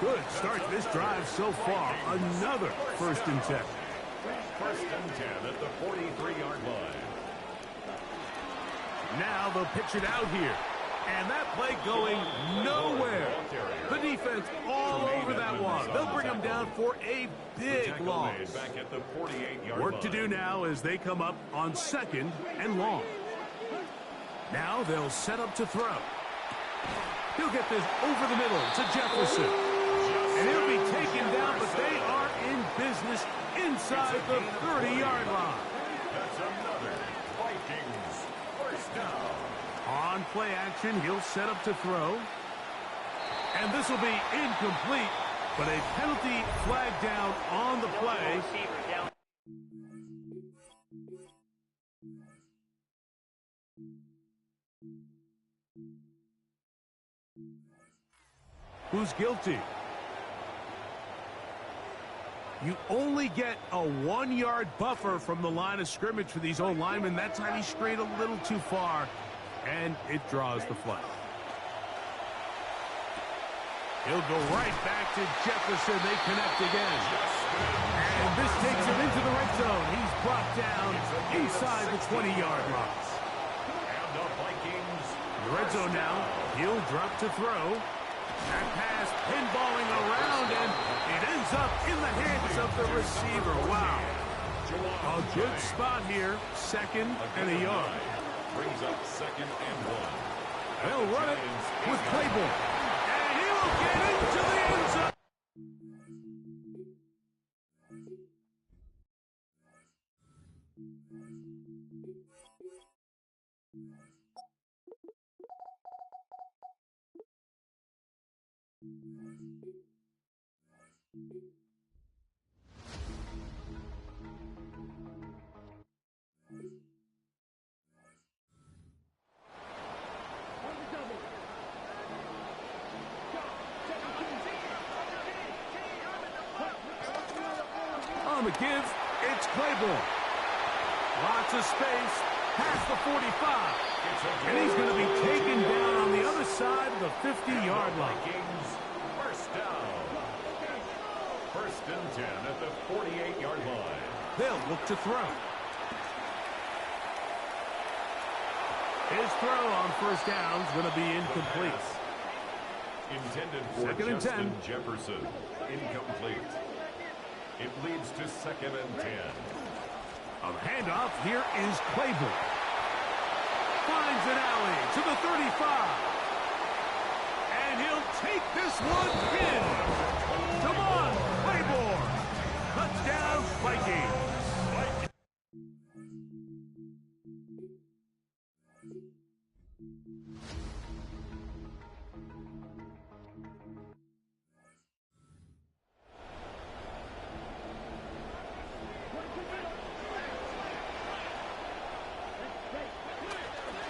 Good start to this drive so far. Another 1st and 10. 1st and 10 at the 43-yard line. Now they'll pitch it out here. And that play going nowhere. The defense all over that one. They'll bring them down for a big loss. Work to do now as they come up on 2nd and long. Now they'll set up to throw. He'll get this over the middle to Jefferson. And he'll be taken down, but they are in business inside the 30-yard line. That's another Vikings 1st down. On play action, he'll set up to throw. And this will be incomplete, but a penalty flag down on the play. Who's guilty? You only get a 1-yard buffer from the line of scrimmage for these old linemen. That time he strayed a little too far, and it draws the flag. He'll go right back to Jefferson. They connect again. And this takes him into the red zone. He's brought down inside the 20-yard line. And the Vikings. In the red zone now. He'll drop to throw. That pass pinballing around, and it ends up in the hands of the receiver. Wow. A good spot here. 2nd and a yard. Brings up 2nd and 1. They'll run it with Claiborne. And he will get into the end zone. On the give, it's Claiborne. Lots of space, past the 45. And he's going to be taken down on the other side of the 50-yard line. Vikings 1st down. 1st and 10 at the 48-yard line. They'll look to throw. His throw on 1st down is going to be incomplete. Intended for 2nd and 10. Jefferson. Incomplete. It leads to 2nd and 10. On the handoff, here is Claiborne. Finds an alley to the 35. And he'll take this one in. Come on, Claiborne. Touchdown, Vikings.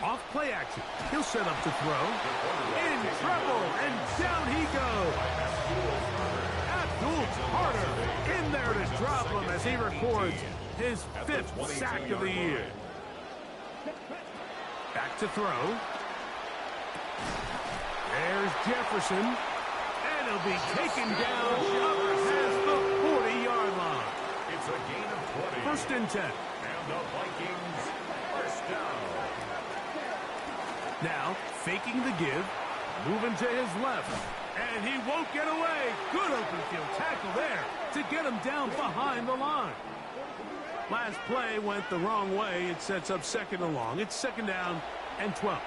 Off play action. He'll set up to throw. In trouble, and down he goes. Abdul Carter in there to drop him as he records his 5th sack of the year. Back to throw. There's Jefferson. And he'll be taken down past the 40-yard line. It's a gain of 20. 1st and 10. And the Vikings 1st down. Now, faking the give, moving to his left, and he won't get away. Good open field tackle there to get him down behind the line. Last play went the wrong way. It sets up 2nd and long. It's 2nd down and 12.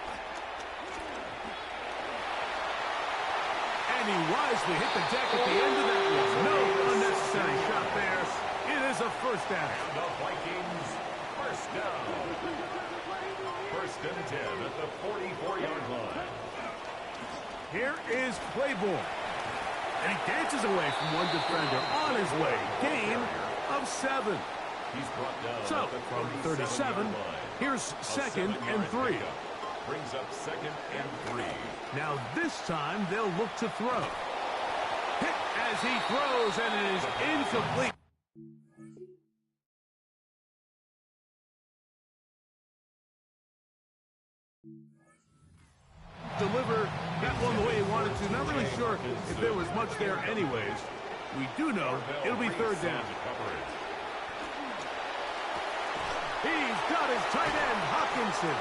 And he wisely hit the deck at the end of that one. No unnecessary shot there. It is a 1st down. And the Vikings 1st down. 1st and 10 at the 44-yard line. Here is Claiborne. And he dances away from one defender on his way. Gain of 7. He's brought down So, at the from 37, here's 2nd and 3. Brings up 2nd and 3. Now this time they'll look to throw. Hit as he throws, and it is incomplete. Deliver that one the way he wanted to. Not really sure if there was much there anyways. We do know it'll be third down. He's got his tight end, Hawkinson.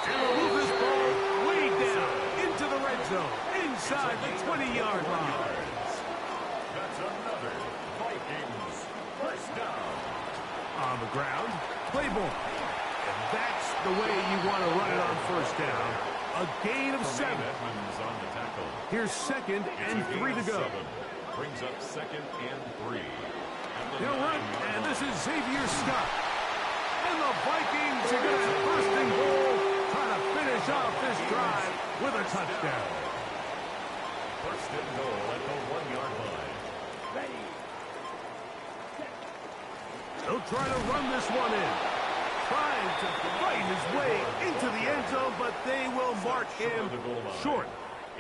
And will move this ball way down into the red zone, inside the 20-yard line. That's another Vikings first down. On the ground, play ball. And that's the way you want to run it on first down. A gain of 7. On the tackle. Here's second and 3 to go. Brings up second and 3. He'll run, and this is Xavier Scott. And the Vikings are going to have first and goal, trying to finish off this drive with a touchdown. First and goal at the 1-yard line. He'll try to run this one in. Trying to fight his way into the end zone, but they will mark him short.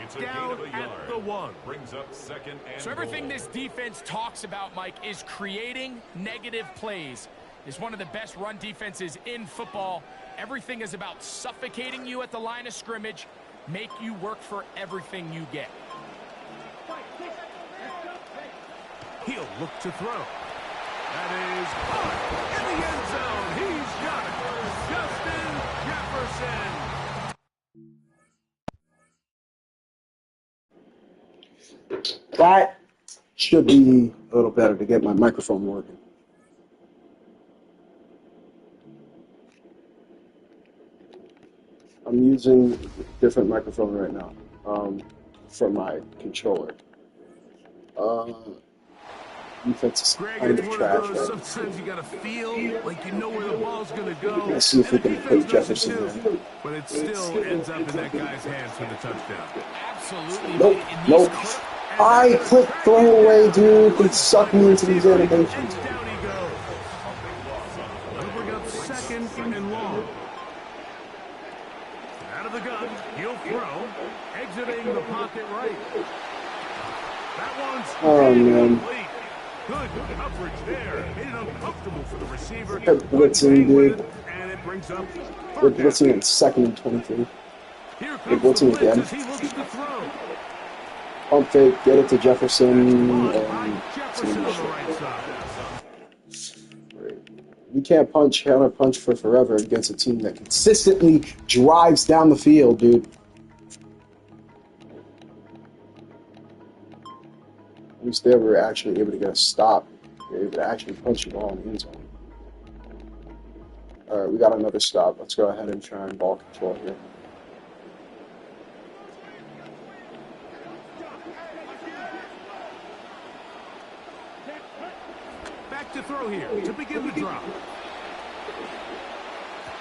It's a down gain of a at yard. the 1. Brings up second and So everything goal. this defense talks about, Mike, is creating negative plays. It's one of the best run defenses in football. Everything is about suffocating you at the line of scrimmage, make you work for everything you get. He'll look to throw. That is caught in the end zone. He's got it. Justin Jefferson. That should be a little better to get my microphone working. I'm using a different microphone right now for my controller. Defense is Greg, kind it's of one trash. of those, Right? sometimes you got to feel like you know where the ball's going to go. Let's see if we can put Jefferson too, in. but it still ends up in that guy's hands for the touchdown. Absolutely. Nope, In these nope. I clicked throwaway, dude. They suck me into these animations. And down he goes. That'll bring up second and long. Out of the gun, he'll throw. Exiting the pocket right. That one's incomplete. Good coverage there. Made it uncomfortable for the receiver. They're blitzing, dude. And it brings up They're third down. blitzing in second and 23. Here They're comes the blitzing blitz again. as he looks to throw. Pump fake, get it to Jefferson, Ball by and Jefferson on the right side. you can't counter punch for forever against a team that consistently drives down the field, dude. At least they were actually able to get a stop. They were able to actually punch the ball in the end zone. Alright, we got another stop. Let's go ahead and try and ball control here. Back to throw here to begin the drop.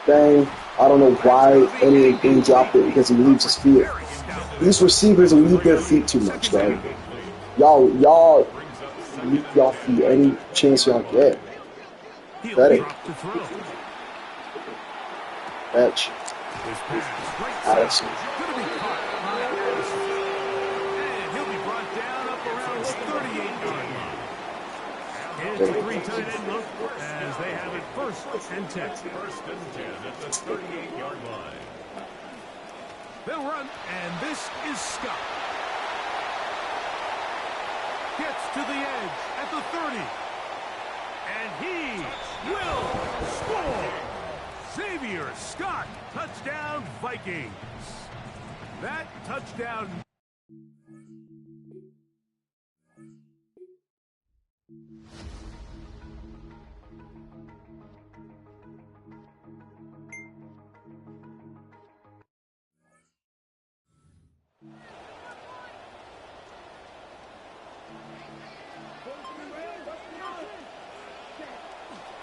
Dang, I don't know why anything dropped it because he leaves his feet. These receivers leave their feet too much, dog. Y'all leave y'all feet any chance y'all get. Bet it. Drop to throw. Catch. His pass right Addison. side. Gonna be caught by Addison. And he'll be brought down up around the 38-yard line. It's a 3 tight end look as they have it first and 10. First and 10 at the 38-yard line. They'll run, and this is Scott. Gets to the edge at the 30. And he will score. Xavier Scott, touchdown Vikings. That touchdown.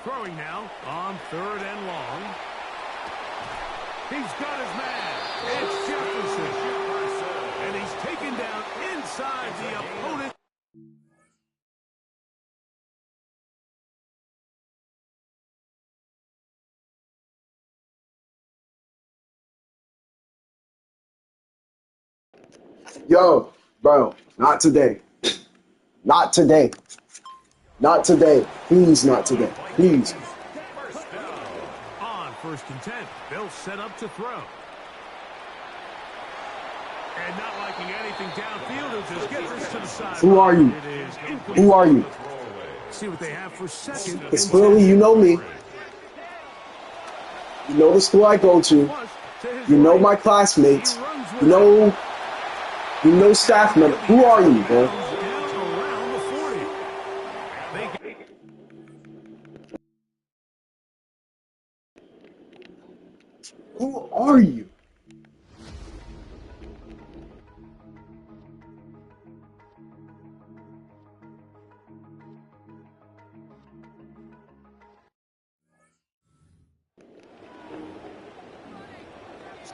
Throwing now on third and long. He's got his man. It's Jefferson. And he's taken down inside the opponent. Yo, bro, not today. Not today. Not today. Please, not today. Please. On first and 10, they'll set up to throw. And not liking anything downfield, he'll just get this to the side. Who are you? Who are you? See what they have for second. Because clearly you know me. You know the school I go to. You know my classmates. You know staff members. Who are you, man? Who are you?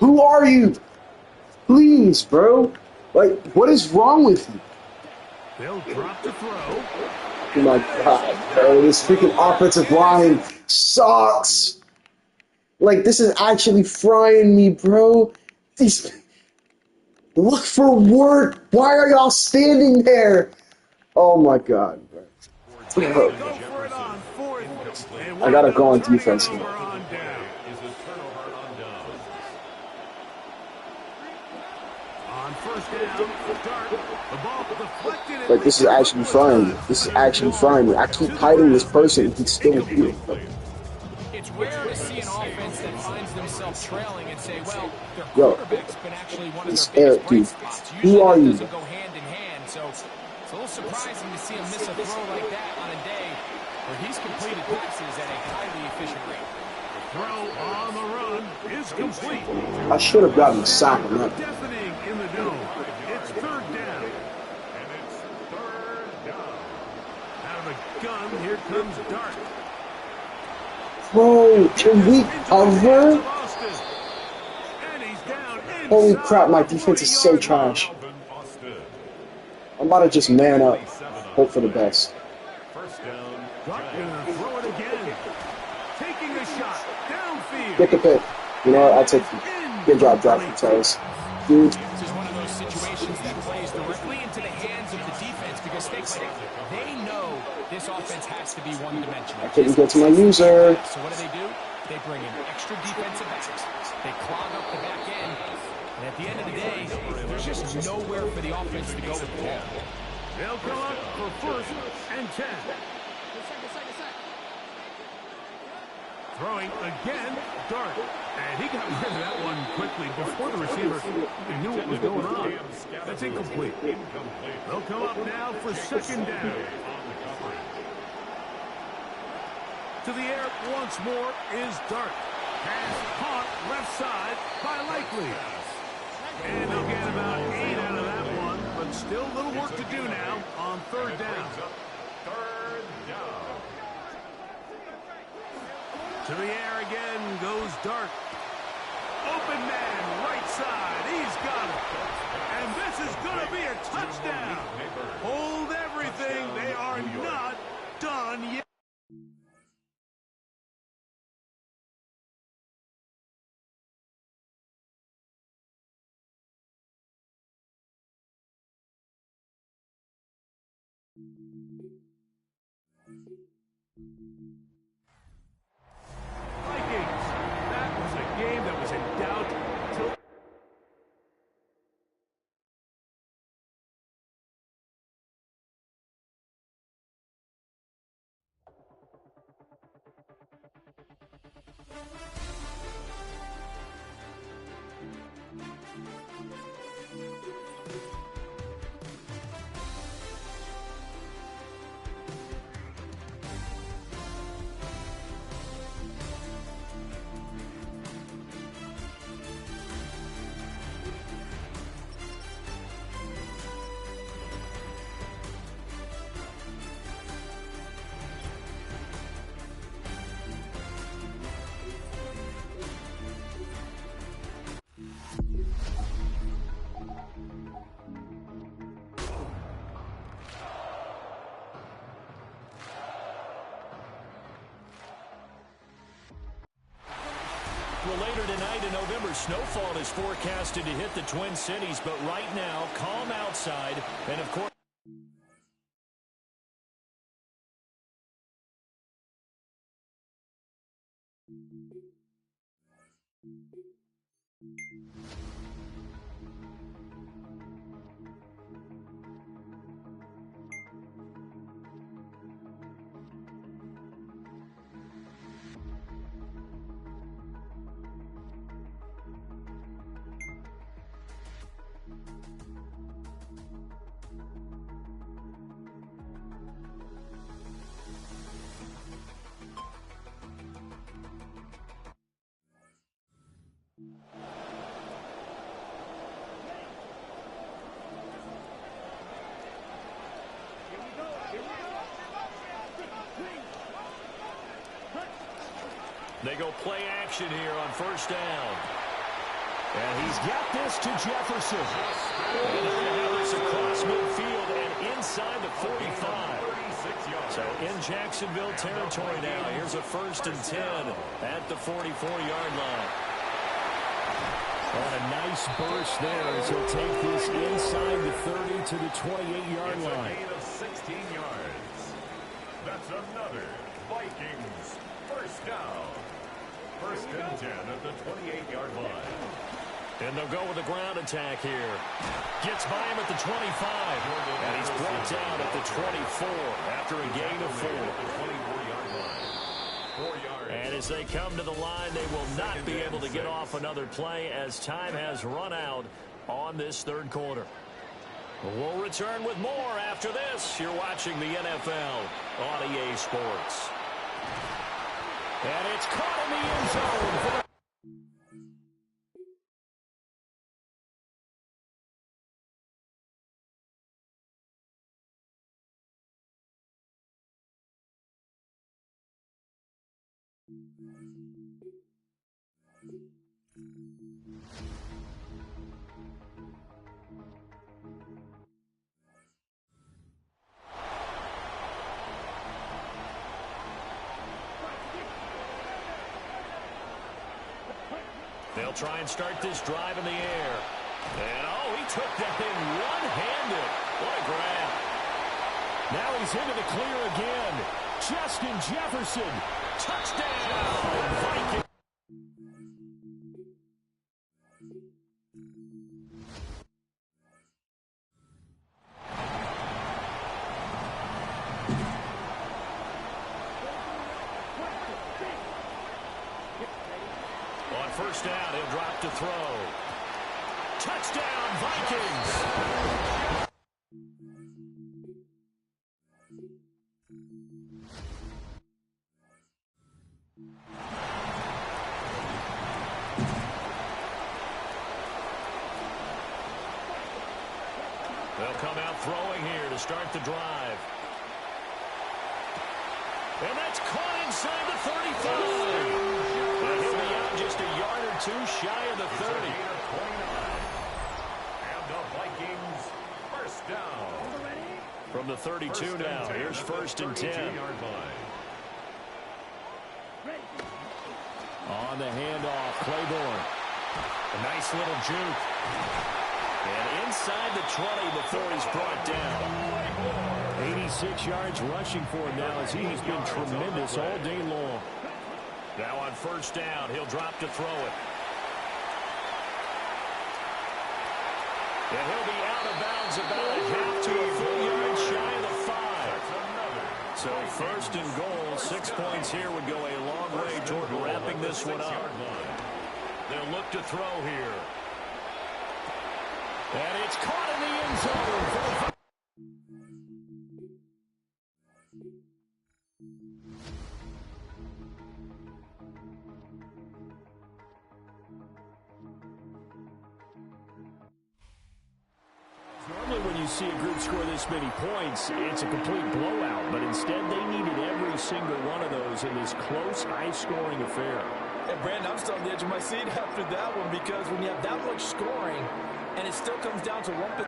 Who are you? Please, bro. Like, what is wrong with you? They'll drop to throw. Oh my God, bro. This freaking offensive line sucks. Like, this is actually frying me, bro. These. Look for work. Why are y'all standing there? Oh my God, bro. I gotta go on defense now. Like, this is actually frying me. This is actually frying me. I keep hiding this person and he's still here. It's rare to see an offense that finds themselves trailing and say, well, their Yo, quarterback's been actually one of this their Eric, biggest dude. bright spots. Who Usually are that you? doesn't go hand in hand, so it's a little surprising to see him miss a throw like that on a day where he's completed passes at a highly efficient rate. Throw on the run is complete. I should have gotten a sack on that. Deafening in the dome. It's third down. And it's third down. Out of the gun, here comes Dart. Bro, can we cover? And he's down Holy crap, my defense is so trash. I'm about to just man up. Hope for the best. First down. Dart gonna throw it again. Taking a shot downfield. Get the pick. You know what? I'll take you. Good job, dropping Terrace. Dude. This is one of those situations that plays directly into the hands of the defense because they know this offense has to be one-dimensional. I couldn't get to my user. So what do? They bring in extra defensive backs. They clog up the back end. And at the end of the day, there's just nowhere for the offense to go with the ball. They'll come up for first and 10. Throwing again, Dart. And he got rid of that one quickly before the receiver knew what was going on. That's incomplete. They'll come up now for second down. To the air once more is Dart. Pass caught left side by Likely. And they'll get about 8 out of that one, but still a little work to do now on third down. Third down. To the air again goes Dart. Open man, right side. He's got it. And this is going to be a touchdown. Hold everything. They are not done yet. Vikings. That was a game that was in doubt till Well, later tonight, a November snowfall is forecasted to hit the Twin Cities, but right now, calm outside, and of course... They go play action here on first down. And he's got this to Jefferson. And they're going to have this across midfield and inside the 45. So in Jacksonville territory now. Here's a 1st and 10 at the 44-yard line. And a nice burst there as he'll take this inside the 30 to the 28-yard line. It's a gain of 16 yards. That's another Vikings first down. 1st and 10 at the 28-yard line. And they'll go with a ground attack here. Gets by him at the 25. And he's brought down at the 24 after a gain of 4. 24-yard line. 4 yards. And as they come to the line, they will not be able to get off another play as time has run out on this 3rd quarter. We'll return with more after this. You're watching the NFL on EA Sports. And it's caught in the end zone for the They'll try and start this drive in the air. And, oh, he took that in one-handed. What a grab. Now he's into the clear again. Justin Jefferson. Touchdown, Vikings. On first down, he'll drop to throw. Touchdown, Vikings. They'll come out throwing here to start the drive. And that's caught inside the 35. And he'll be out just a yard or two shy of the 30. And the Vikings first down. From the 32 now, here's 1st and 10. On the handoff, Claiborne. A nice little juke. And inside the 20 before he's brought down. 86 yards rushing for him now as he has been tremendous all day long. Now on first down, he'll drop to throw it. And he'll be out of bounds about a half to a full yard shy of the 5. So 1st and goal, 6 points here would go a long way toward wrapping this one up. They'll look to throw here. And it's caught in the end zone for the Normally when you see a group score this many points, it's a complete blowout. But instead, they needed every single one of those in this close, high-scoring affair. And Brandon, I'm still on the edge of my seat after that one because when you have that much scoring and it still comes down to one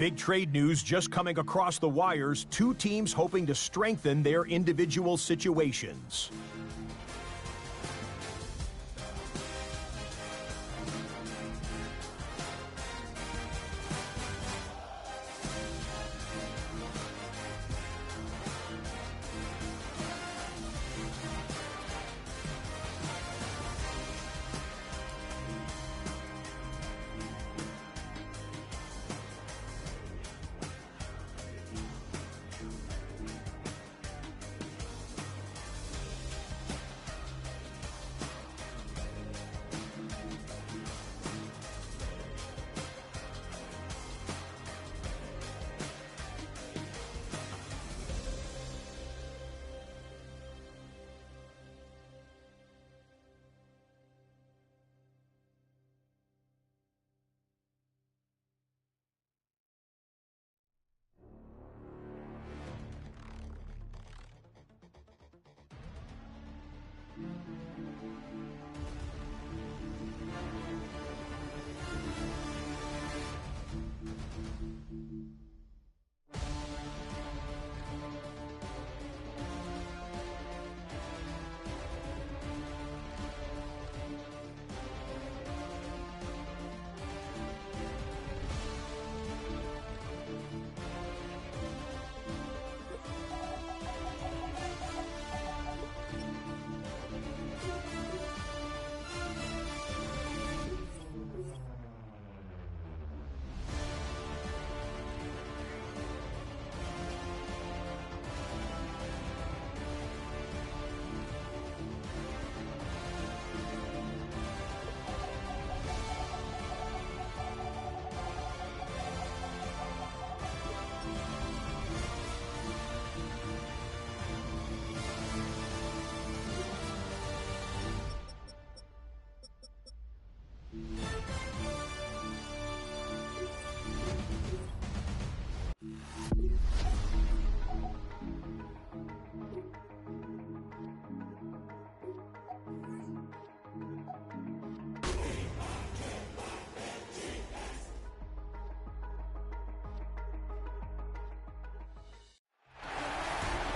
Big trade news just coming across the wires. Two teams hoping to strengthen their individual situations.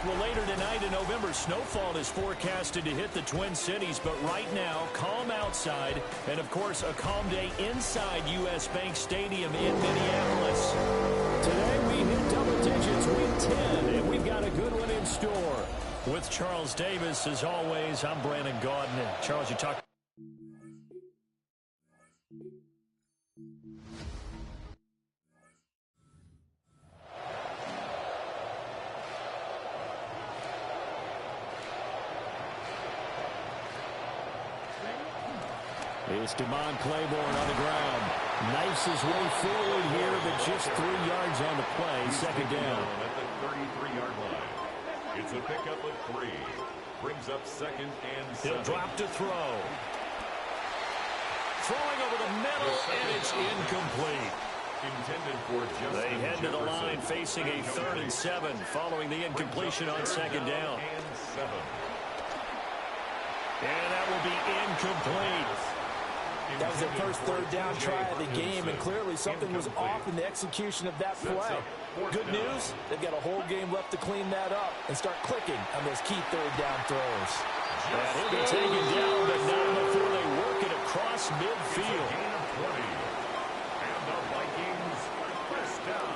Well, later tonight in November, snowfall is forecasted to hit the Twin Cities, but right now, calm outside, and of course, a calm day inside U.S. Bank Stadium in Minneapolis. Today, we hit double digits, win 10, and we've got a good one in store. With Charles Davis, as always, I'm Brandon Gaudin. And Charles, you talked. It's Demond Claiborne on the ground. Knifes his way forward here, but just 3 yards on the play. Second down. At the 33-yard line. It's a pickup of 3. Brings up second and 7. He'll drop to throw. Throwing over the middle, and it's incomplete. Intended for Justin They head to the line facing a 3rd and 7 following the incompletion on second down. And that will be incomplete. That was the first third down try of the game, and clearly something was off in the execution of that play. Good news, they've got a whole game left to clean that up and start clicking on those key third down throws. And he'll be taken down, but not before they work it across midfield. And the Vikings first down.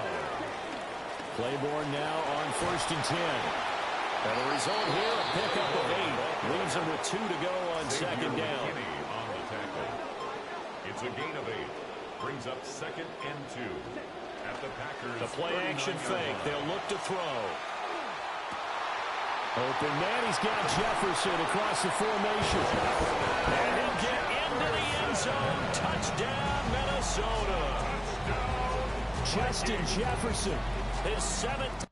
Claiborne now on 1st and 10. And the result here, a pickup of 8. Leaves him with 2 to go on second down. On the tackle. It's a gain of 8. Brings up second and 2. At the Packers. The play action fake. They'll look to throw. Open man. He's got Jefferson across the formation. And he'll get into the end zone. Touchdown, Minnesota. Justin Jefferson. His 7th.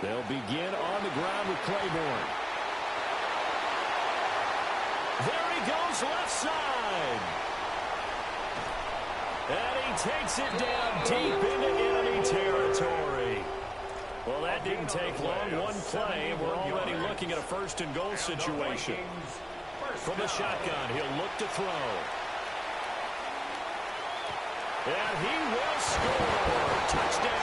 They'll begin on the ground with Claiborne. There he goes left side. And he he takes it down deep into enemy territory. Well, that didn't take long. One play, and we're already looking at a first-and-goal situation. From the shotgun, he'll look to throw. And he will score. Touchdown.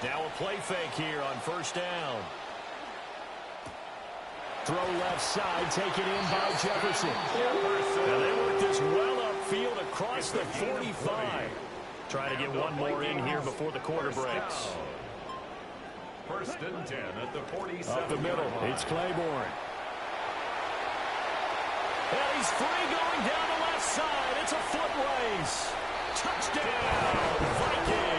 Now a play fake here on first down. Throw left side, taken in by Jefferson. Now they work this well upfield across the 45. Try to get one more in here before the quarter breaks. First and 10 at the 47. Up the middle, it's Claiborne. And he's free going down the left side. It's a foot race. Touchdown, Vikings.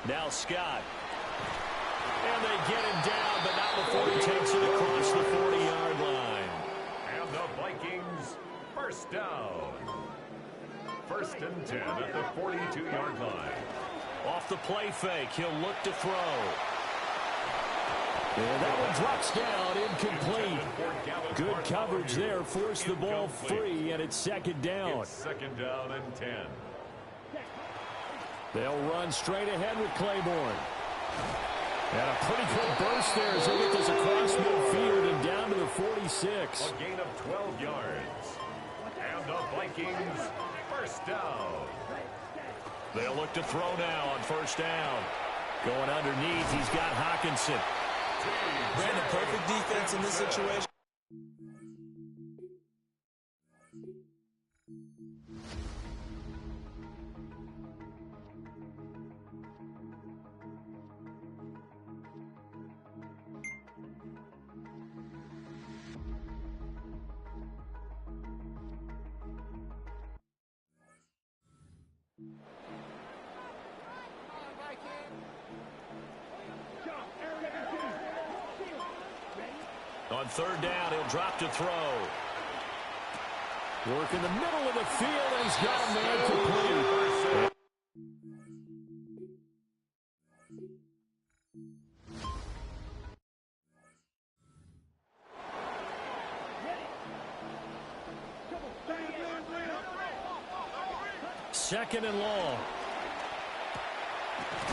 Now Scott. And they get him down, but not before he takes it across the 40-yard line. And the Vikings, first down. First and 10 at the 42-yard line. Off the play fake, he'll look to throw. And that one drops down, incomplete. Good coverage there, forced the ball free, and it's second down. It's second down and 10. They'll run straight ahead with Claiborne. And a pretty quick burst there as they get this across midfield and down to the 46. A gain of 12 yards. And the Vikings, first down. They'll look to throw now on first down. Going underneath, he's got Hawkinson. Brandon, perfect defense in this situation. On third down, he'll drop to throw. Work in the middle of the field, and he's got a man complete. Second and long.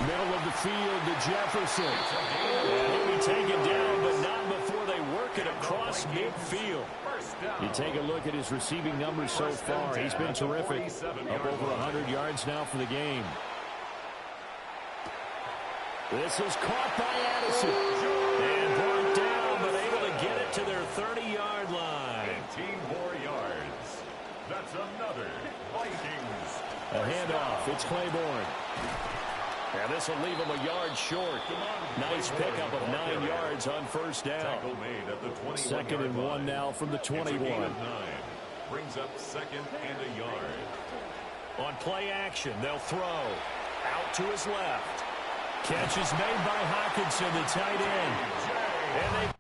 Middle of the field to Jefferson. And he'll be taken down, but not before they work it across midfield. You take a look at his receiving numbers so far. He's been terrific. Up over 100 yards now for the game. This is caught by Addison. And brought down, but able to get it to their 30-yard line. 18 more yards. That's another Vikings. A handoff. It's Claiborne. And this will leave him a yard short. Nice pickup of 9 yards on first down. Second and 1 now from the 21. Brings up second and a yard. On play action, they'll throw. Out to his left. Catch is made by Hawkinson, the tight end. And they...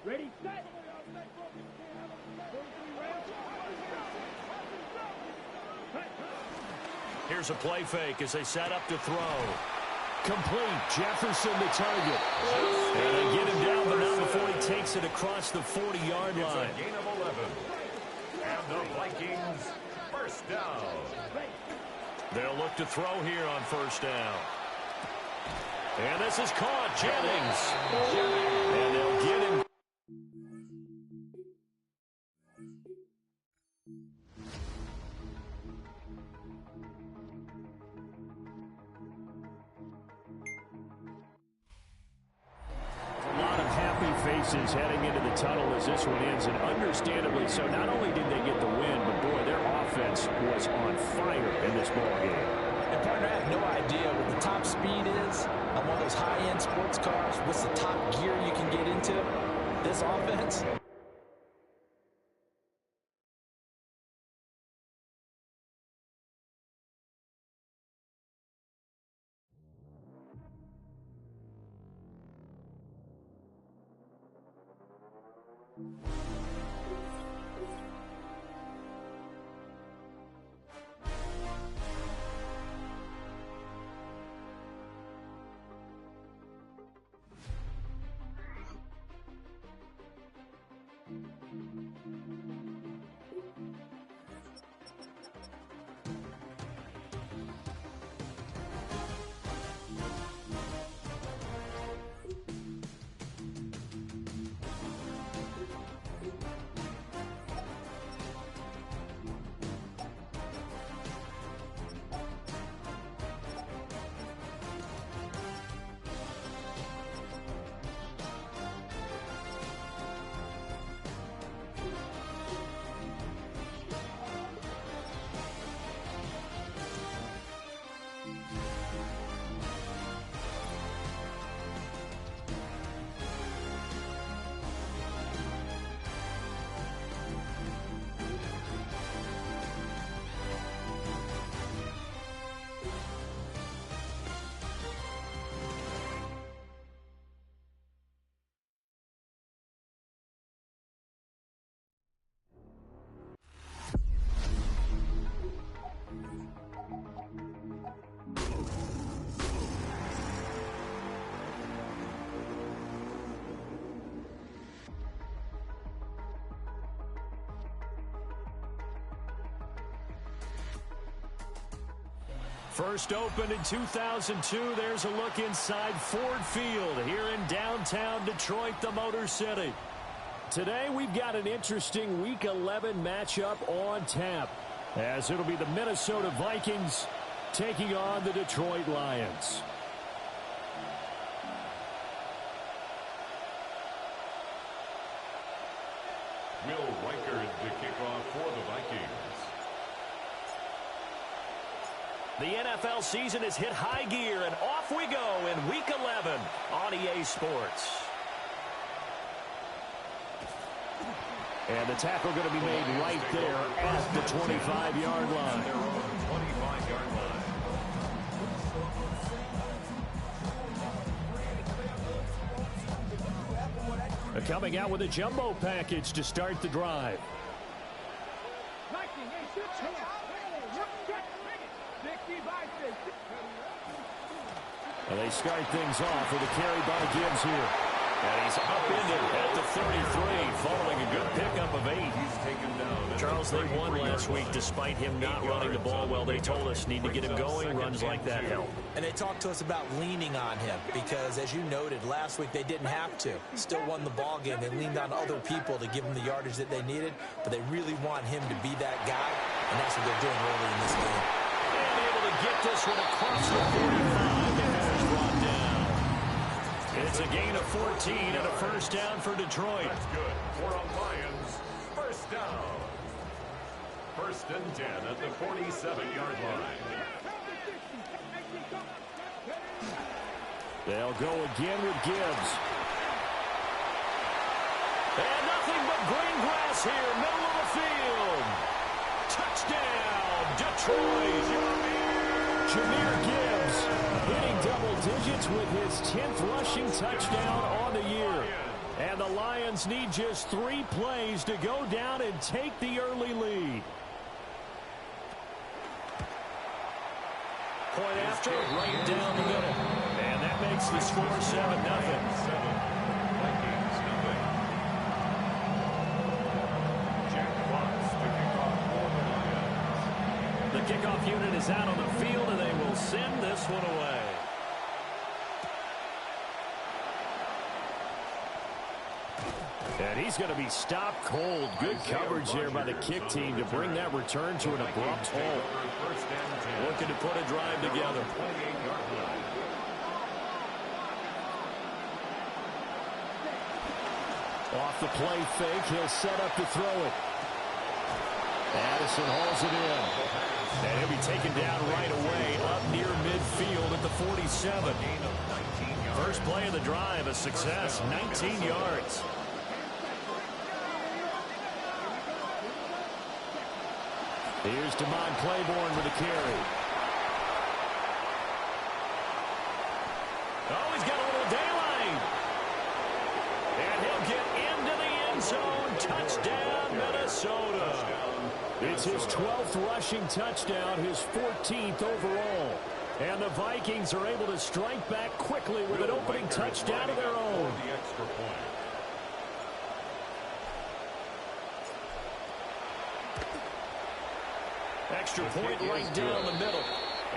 Ready, set. Here's a play fake as they set up to throw. Complete. Jefferson the target. And they get him down, but not before he takes it across the 40-yard line. It's a gain of 11. And the Vikings, first down. They'll look to throw here on first down. And this is caught. Jennings. And they'll get him. Faces heading into the tunnel as this one ends, and understandably so. Not only did they get the win, but boy, their offense was on fire in this ball game. And partner, I have no idea what the top speed is on one of those high-end sports cars. What's the top gear you can get into? This offense. First opened in 2002. There's a look inside Ford Field here in downtown Detroit, the Motor City. Today we've got an interesting Week 11 matchup on tap, as it'll be the Minnesota Vikings taking on the Detroit Lions. Will Reichard to kick off for the Vikings. The NFL season has hit high gear, and off we go in Week 11 on EA Sports. And the tackle going to be made right there at the 25-yard line. Their own 25-yard line. Coming out with a jumbo package to start the drive. And they start things off with a carry by Gibbs here. And he's upended at the 33, following a good pickup of 8. He's taken down. Charles, they won last week despite him not running the ball well. They told us need to get him going. Runs like that help. And they talked to us about leaning on him because, as you noted, last week they didn't have to. Still won the ball game. They leaned on other people to give them the yardage that they needed, but they really want him to be that guy, and that's what they're doing early in this game. And able to get this one across the 45. The header's brought down. It's a gain of 14 and a first down for Detroit. That's good for a Lions first down. First and 10 at the 47-yard line. They'll go again with Gibbs. And nothing but green grass here, middle of the field. Touchdown, Detroit. Jahmyr Gibbs hitting double digits with his 10th rushing touchdown on the year. And the Lions need just 3 plays to go down and take the early lead. Point after, right down the middle. makes the score 7-0. The kickoff unit is out on the field, and they will send this one away. And he's going to be stopped cold. Good coverage there by the kick team to bring that return to an abrupt halt. Looking to put a drive together. Off the play fake, he'll set up to throw it. Addison hauls it in. And he'll be taken down right away up near midfield at the 47. First play of the drive, a success, 19 yards. Here's Damon Claiborne with a carry. Oh, he's got a little daylight. And he'll get into the end zone. Touchdown, Minnesota. It's his 12th rushing touchdown, his 14th overall. And the Vikings are able to strike back quickly with an opening touchdown of their own. Extra point right down the middle.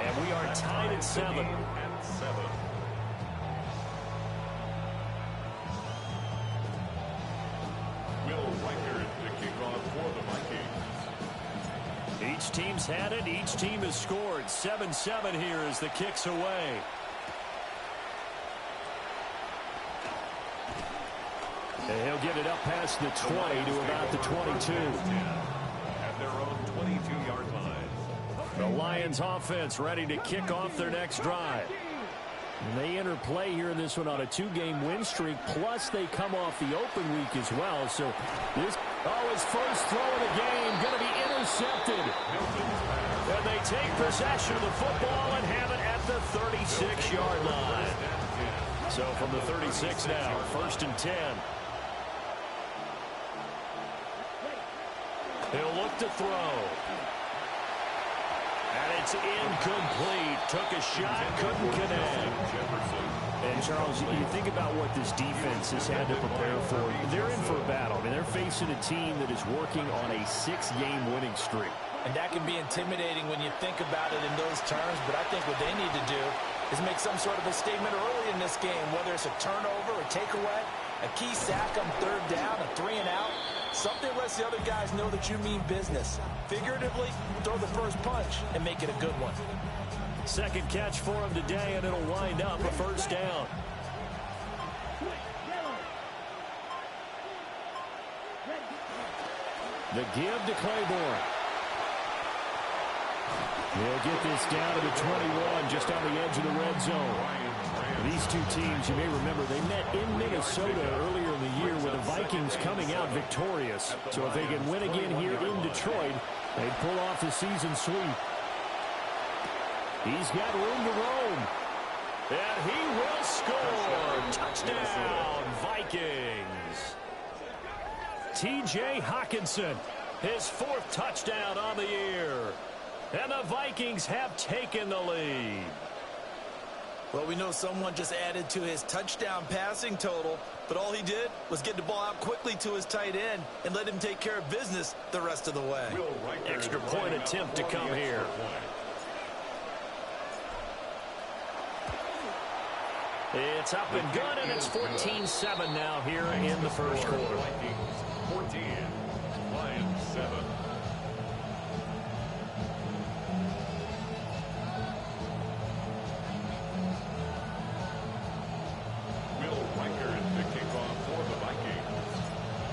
And we are tied at 7. Will Riker to kick off for the Vikings. Each team's had it. Each team has scored. 7-7 here as the kick's away. And he'll get it up past the 20 to about the 22. At their own 22-yard line. The Lions offense ready to kick off their next drive. And they enter play here in this one on a 2-game win streak, plus they come off the open week as well. So this, his first throw of the game going to be intercepted. And they take possession of the football and have it at the 36-yard line. So from the 36 now, 1st and 10. He'll look to throw. And it's incomplete. Took a shot, couldn't connect. And Charles, you think about what this defense has had to prepare for. They're in for a battle. I mean, they're facing a team that is working on a 6-game winning streak. And that can be intimidating when you think about it in those terms, but I think what they need to do is make some sort of a statement early in this game, whether it's a turnover, a takeaway, a key sack on 3rd down, a 3-and-out. Something lets the other guys know that you mean business. Figuratively, throw the first punch and make it a good one. Second catch for him today, and it'll wind up a 1st down. The give to Claiborne. He'll get this down to the 21, just on the edge of the red zone. These two teams, you may remember, they met in Minnesota earlier in the year with the Vikings coming out victorious. So if they can win again here in Detroit, they'd pull off the season sweep. He's got room to roam. And he will score. Touchdown, Vikings. T.J. Hockenson, his 4th touchdown on the year. And the Vikings have taken the lead. Well, we know someone just added to his touchdown passing total, but all he did was get the ball out quickly to his tight end and let him take care of business the rest of the way. Extra point attempt to come here. It's up and good, and it's 14-7 now here in the 1st quarter. 14, Lions 7.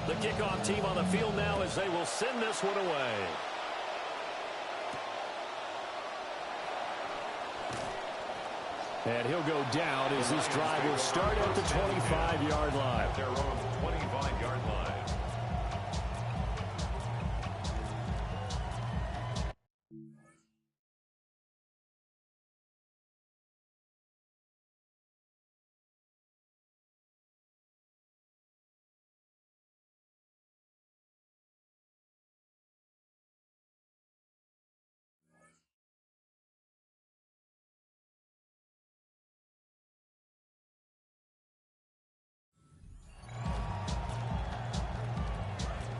The kickoff team on the field now as they will send this one away. And he'll go down as this drive will start at the 25-yard line. Their own 25-yard line.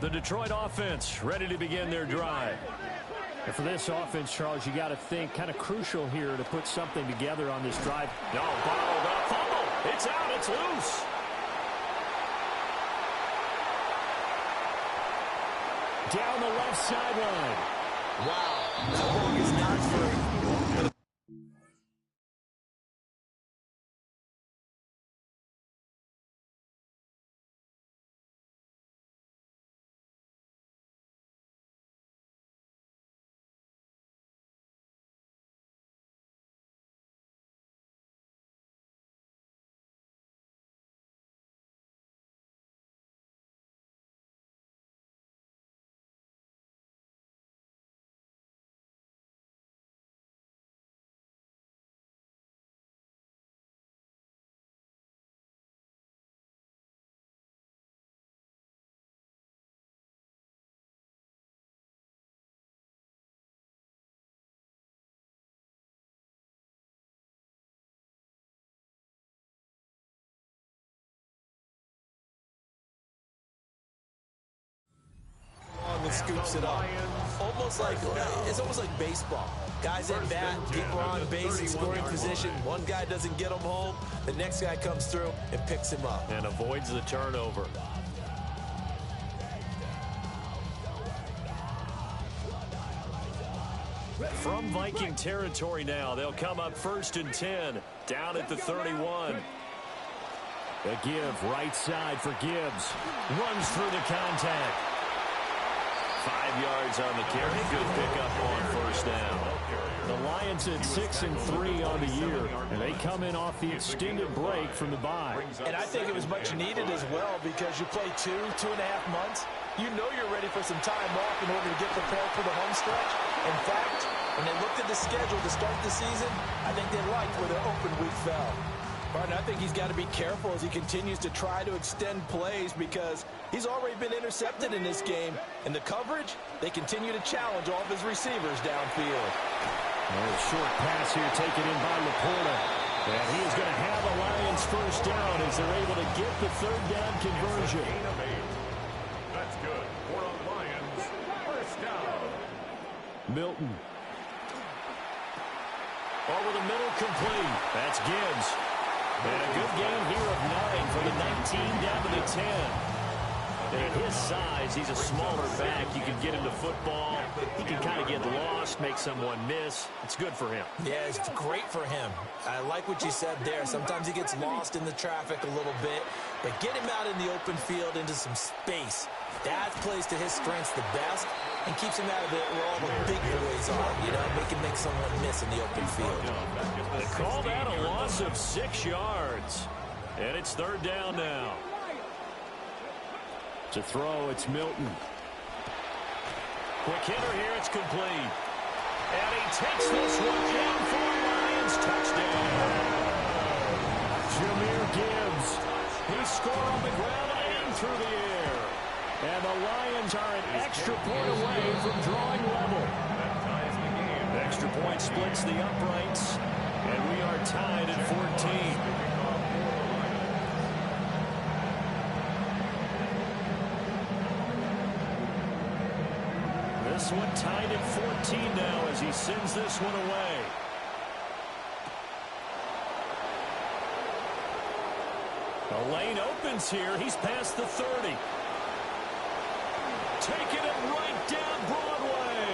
The Detroit offense ready to begin their drive. And for this offense, Charles, you got to think kind of crucial here to put something together on this drive. No, bottled up, fumble. It's out, it's loose. Down the left sideline. Wow, that ball is not free. Scoops it up. It's almost like baseball. Guys at bat, people are on base in scoring position. One guy doesn't get him home. The next guy comes through and picks him up. And avoids the turnover. From Viking territory now, they'll come up 1st and 10. Down at the 31. A give right side for Gibbs. Runs through the contact. 5 yards on the carry. Good pickup on 1st down. The Lions at 6-3 on the year, and they come in off the extended break from the bye. And I think it was much needed as well because you play 2.5 months. You know you're ready for some time off in order to get prepared for the home stretch. In fact, when they looked at the schedule to start the season, I think they liked where their open week fell. Martin, I think he's got to be careful as he continues to try to extend plays because he's already been intercepted in this game. And the coverage, they continue to challenge all of his receivers downfield. A short pass here taken in by Laporta. And he is going to have a Lions 1st down as they're able to get the 3rd down conversion. That's good. For the Lions, 1st down. Milton. Over the middle, complete. That's Gibbs. And a good gain here of 9 from the 19 down to the 10. And at his size, he's a smaller back. You can get him to football. He can kind of get lost, make someone miss. It's good for him. Yeah, it's great for him. I like what you said there. Sometimes he gets lost in the traffic a little bit, but get him out in the open field into some space. That plays to his strengths the best and keeps him out of it where all the big boys are, you know, make someone miss in the open field. They call that a loss of 6 yards. And it's 3rd down now. To throw, it's Milton. Quick hitter here, it's complete. And he takes this one in for Lions touchdown. Jahmyr Gibbs. He scored on the ground and through the air. And the Lions are an extra point away from drawing level. Extra point splits the uprights. And we are tied at 14. This one tied at 14 now as he sends this one away. The lane opens here. He's past the 30. Taking it right down Broadway.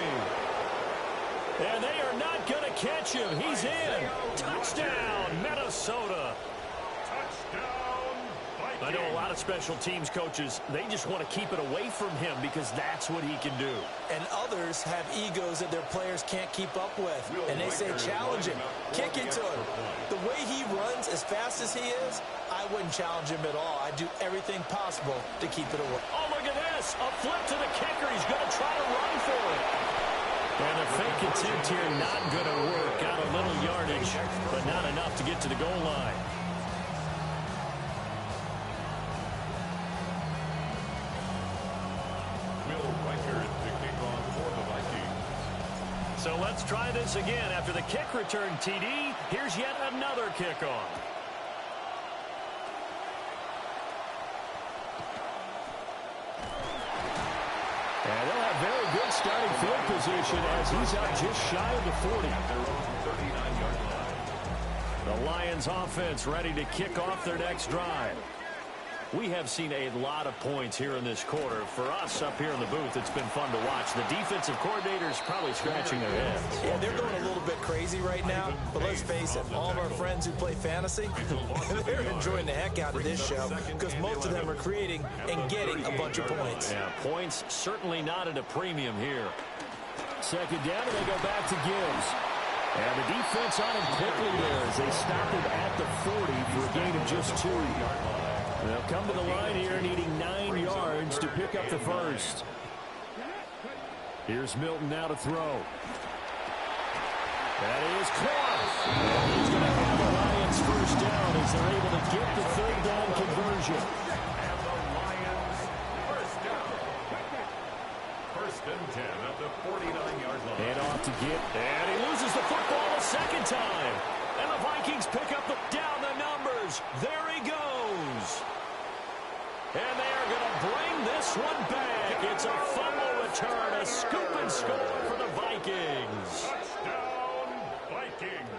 And they are not going to catch him. He's in. Touchdown, Minnesota. I know a lot of special teams coaches, they just want to keep it away from him because that's what he can do. And others have egos that their players can't keep up with. And they say, challenge him. Kick it to him. The way he runs as fast as he is, I wouldn't challenge him at all. I'd do everything possible to keep it away. Oh, look at this. A flip to the kicker. He's going to try to run for it. And the fake attempt here not going to work. Got a little yardage, but not enough to get to the goal line. So let's try this again. After the kick return TD, here's yet another kickoff. And they'll have very good starting field position as he's out just shy of the 40. The Lions offense ready to kick off their next drive. We have seen a lot of points here in this quarter. For us up here in the booth, it's been fun to watch. The defensive coordinators probably scratching their heads. Yeah, they're going a little bit crazy right now. But let's face it, all of our friends who play fantasy, they're enjoying the heck out of this show because most of them are creating and getting a bunch of points. Yeah, points certainly not at a premium here. Second down, and they go back to Gibbs. And the defense on him quickly there as they stop him at the 40 for a gain of just 2. They'll come to the line here needing 9 yards to pick up the first. Here's Milton now to throw. That is caught. And he's going to have the Lions first down as they're able to get the third down conversion. And the Lions first down. First and 10 at the 49-yard line. And off to get. And he loses the football a second time. And the Vikings pick up down the numbers. There he goes. And they are going to bring this one back. It's a fumble return, a scoop and score for the Vikings. Touchdown, Vikings.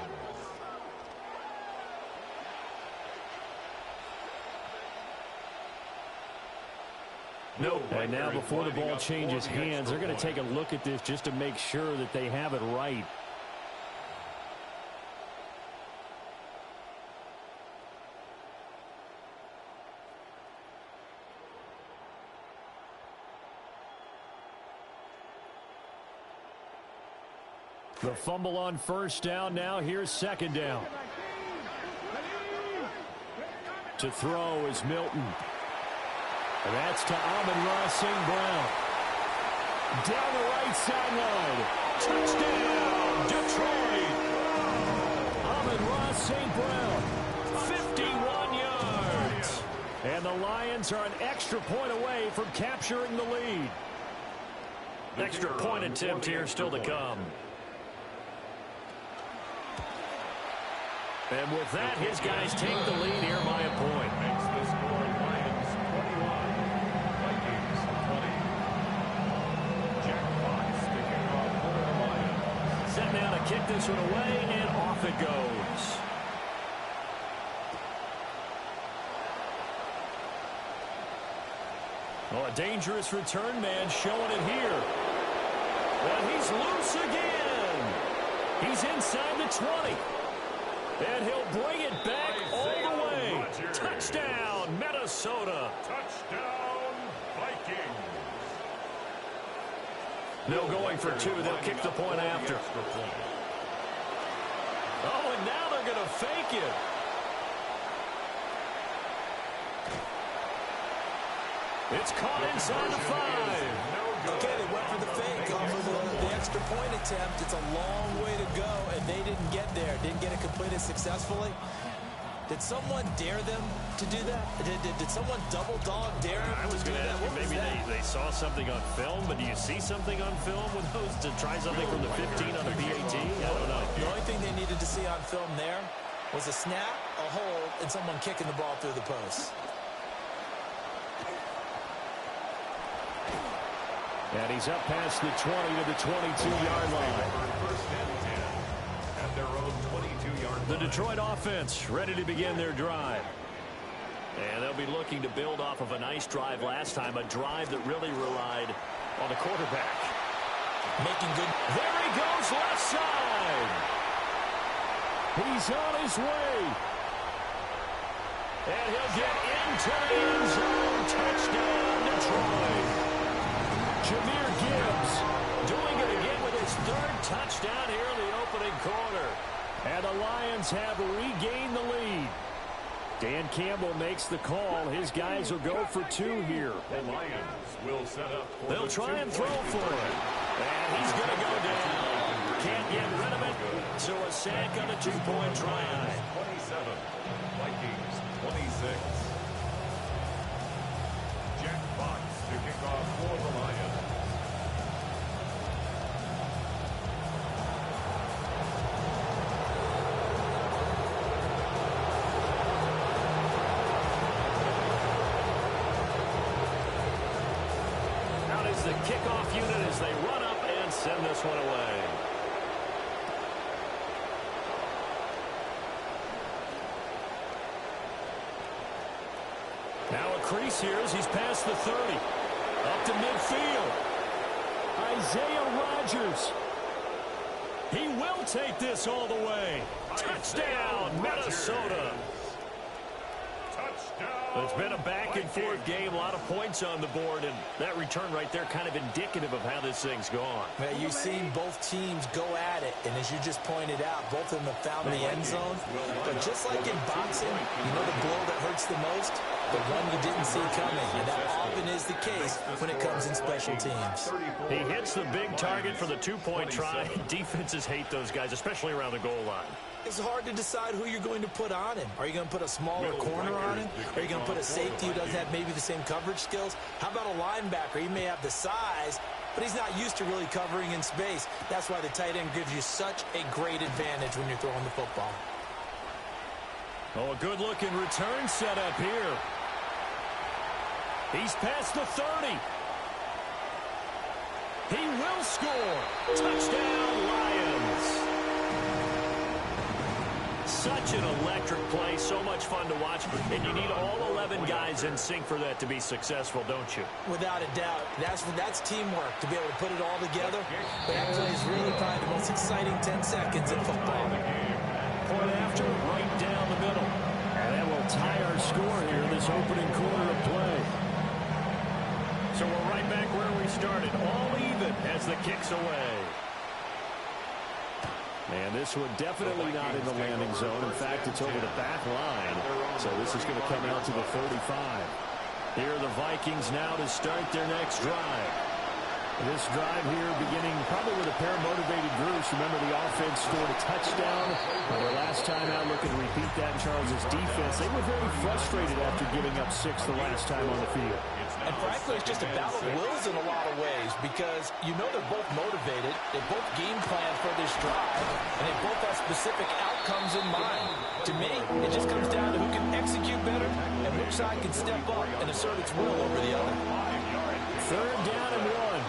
And now before the ball changes hands, they're going to take a look at this just to make sure that they have it right. The fumble on first down. Now here's second down. To throw is Milton. And that's to Amon-Ra St. Brown. Down the right sideline. Touchdown, Detroit. Amon-Ra St. Brown. 51 yards. And the Lions are an extra point away from capturing the lead. Extra point attempt here still to come. And with that, his guys take the lead here by a point. Makes the score Lions 21, Vikings 20. Jack Fox sticking off for the Lions. Set now to kick this one away, and off it goes. Oh, a dangerous return man showing it here. And he's loose again. He's inside the 20. And he'll bring it back all the way. Touchdown, Minnesota. Touchdown, Vikings. No going for 2. They'll kick the point after. Oh, and now they're going to fake it. It's caught inside the 5. Okay, they went for the fake off of the extra point attempt. It's a long way to go, and they didn't get there. Didn't get it completed successfully. Did someone dare them to do that? Did someone double dog dare them I was to do going to that? ask you, What was maybe that? they saw something on film, but do you see something on film with those to try something from the 15 on the PAT? I don't know. The only thing they needed to see on film there was a snap, a hold, and someone kicking the ball through the post. And he's up past the 20 to the 22-yard line. First and 10 at their own 22-yard line. The Detroit offense ready to begin their drive. And they'll be looking to build off of a nice drive last time, a drive that really relied on the quarterback. Making good. There he goes, left side. He's on his way. And he'll get into the end zone. Touchdown, Detroit. Jahmyr Gibbs Doing it again with his 3rd touchdown here in the opening quarter. and the Lions have regained the lead. Dan Campbell makes the call. His guys will go for 2 here. The Lions will set up for They'll the try and 2-point throw for it. And he's going to go down. Can't get rid of it. So a sack on a 2-point try. 27, Vikings 26. Jack Fox to kick off for the Lions. Out is the kickoff unit as they run up and send this one away. Now a crease here as he's past the 30. Up to midfield. Isaiah Rodgers. He will take this all the way. Touchdown, Minnesota. It's been a back-and-forth game, a lot of points on the board, and that return right there kind of indicative of how this thing's gone. Well, you've seen both teams go at it, and as you just pointed out, both of them have found the end zone. But just like in boxing, you know the blow that hurts the most? The one you didn't see coming, and that often is the case when it comes in special teams. He hits the big target for the two-point try. Defenses hate those guys, especially around the goal line. It's hard to decide who you're going to put on him. Are you going to put a smaller corner on him? Are you going to put a safety who doesn't have maybe the same coverage skills? How about a linebacker? He may have the size, but he's not used to really covering in space. That's why the tight end gives you such a great advantage when you're throwing the football. Oh, a good-looking return set up here. He's past the 30. He will score. Touchdown, Lions. Such an electric play, so much fun to watch, and you need all 11 guys in sync for that to be successful, don't you? Without a doubt. That's teamwork, to be able to put it all together. But that play is really probably the most exciting 10 seconds in football. Point after, right down the middle. And that will tie our score here in this opening quarter of play. So we're right back where we started, all even as the kick's away. And this one definitely not in the landing zone. In fact, it's over the back line. So this is going to come out to the 35. Here are the Vikings now to start their next drive. This drive here beginning probably with a pair of motivated groups. Remember, the offense scored a touchdown their last time out. Looking to repeat that in Charles' defense. They were very frustrated after giving up 6 the last time on the field. And frankly, it's just a battle of wills in a lot of ways because you know they're both motivated. They both game plan for this drive, and they both have specific outcomes in mind. To me, it just comes down to who can execute better and which side can step up and assert its will over the other. Third down and 1.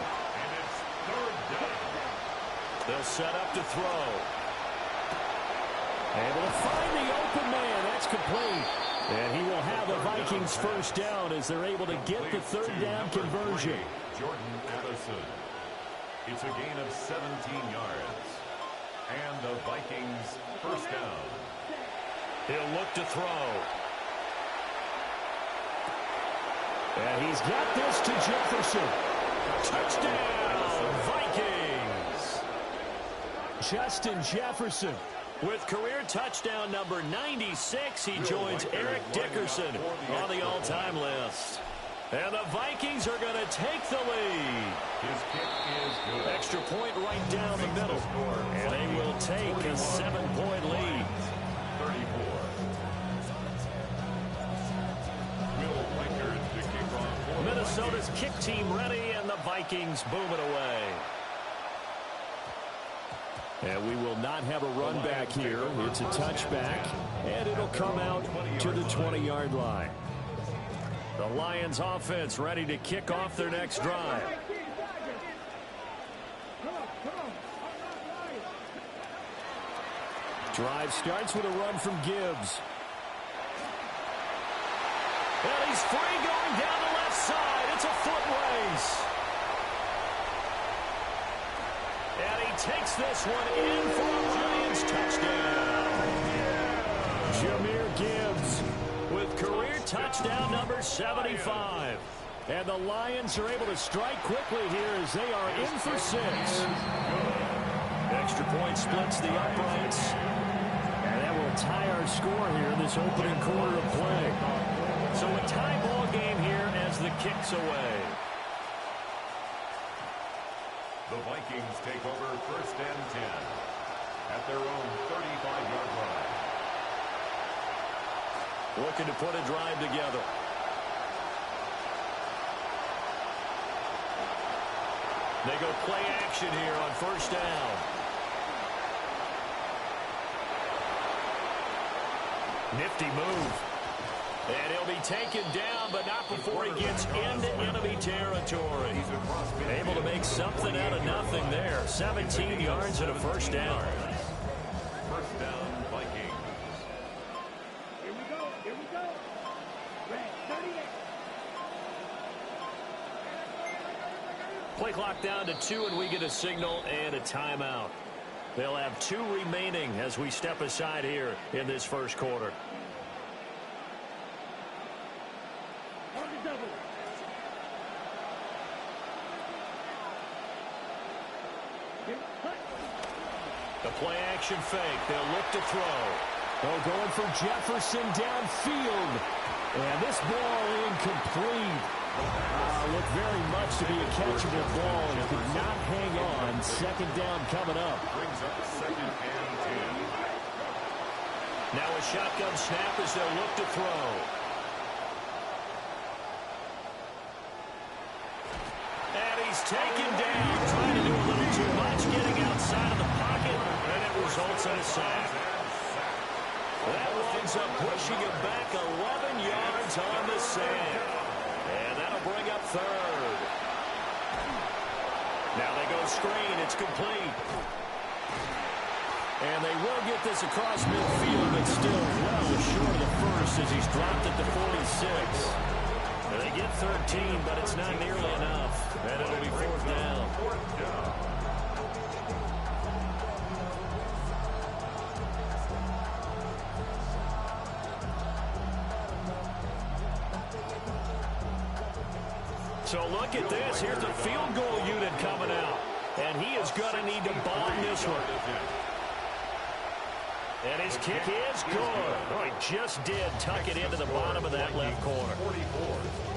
They'll set up to throw. Able to find the open man. That's complete. And he will have the Vikings first down as they're able to get the third down conversion. Jordan Addison. It's a gain of 17 yards. And the Vikings first down. He'll look to throw. And he's got this to Jefferson. Touchdown, Vikings. Justin Jefferson. With career touchdown number 96, he joins Eric Dickerson on the all-time list. And the Vikings are going to take the lead. His kick is good. Extra point right down the middle. And they will take a 7-point lead. 34. Will Reichard to kick off. Minnesota's kick team ready, and the Vikings boom it away. And we will not have a run back here. It's a touchback, and it'll come out to the 20-yard line. The Lions offense ready to kick off their next drive. Drive starts with a run from Gibbs. And he's free going down the left side. It's a foot race. And he takes this one in for a Lions touchdown. Jahmyr Gibbs with career touchdown number 75. And the Lions are able to strike quickly here as they are in for 6. Extra point splits the uprights. And that will tie our score here in this opening quarter of play. So a tie ball game here as the kick's away. The Vikings take over first and 10 at their own 35-yard line. Looking to put a drive together. They go play action here on first down. Nifty move. And he'll be taken down, but not before he gets into enemy territory. Able to make something out of nothing there. 17 yards and a first down. First down, Vikings. Here we go. Here we go. Red 38. Play clock down to 2, and we get a signal and a timeout. They'll have 2 remaining as we step aside here in this first quarter. On the double. Here, cut. The play action fake. They'll look to throw. Oh, going for Jefferson downfield. And this ball incomplete. Looked very much to be a catchable ball and could not hang on. Second down coming up. Brings up second and 10. Now a shotgun snap as they'll look to throw. And he's taken down, trying to do a little too much, getting outside of the pocket, and it results in a sack. That winds up pushing him back 11 yards on the sand. And that'll bring up third. Now they go screen. It's complete. And they will get this across midfield, but still well short of the first as he's dropped at the 46. And they get 13, but it's not nearly enough. And it'll be fourth down. So look at this. Here's the field goal unit coming out. And he is going to need to bomb this one. And his kick is good. Oh, he just did tuck it into the bottom of that left corner.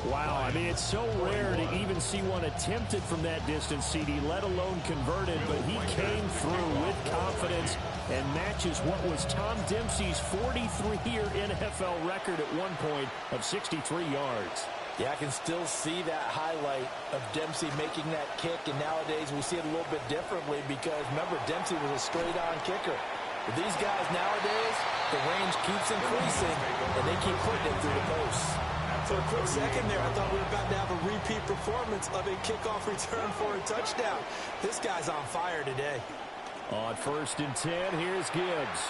Wow, I mean, it's so rare to even see one attempted from that distance, CD, let alone converted, but he came through with confidence and matches what was Tom Dempsey's 43-year NFL record at one point of 63 yards. Yeah, I can still see that highlight of Dempsey making that kick, and nowadays we see it a little bit differently because, remember, Dempsey was a straight-on kicker. But these guys nowadays, the range keeps increasing, and they keep putting it through the posts. For a quick second there, I thought we were about to have a repeat performance of a kickoff return for a touchdown. This guy's on fire today. On 1st and 10, here's Gibbs.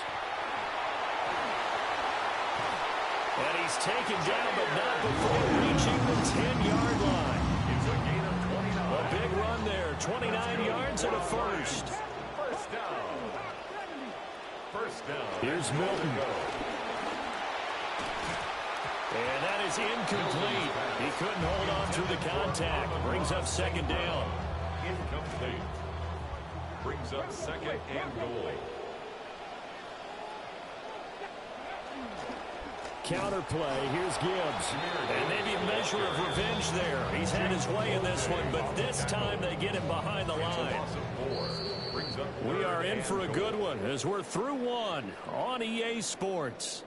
And he's taken down, but not before reaching the 10-yard line. It's a gain of 29. A big run there, 29 yards and a first. First down. First down. Here's Milton. And that is incomplete. He couldn't hold on through the contact. Brings up second down. Incomplete. Brings up second and goal. Counterplay, here's Gibbs. And maybe a measure of revenge there. He's had his way in this one, but this time they get him behind the line. We are in for a good one as we're through one on EA Sports.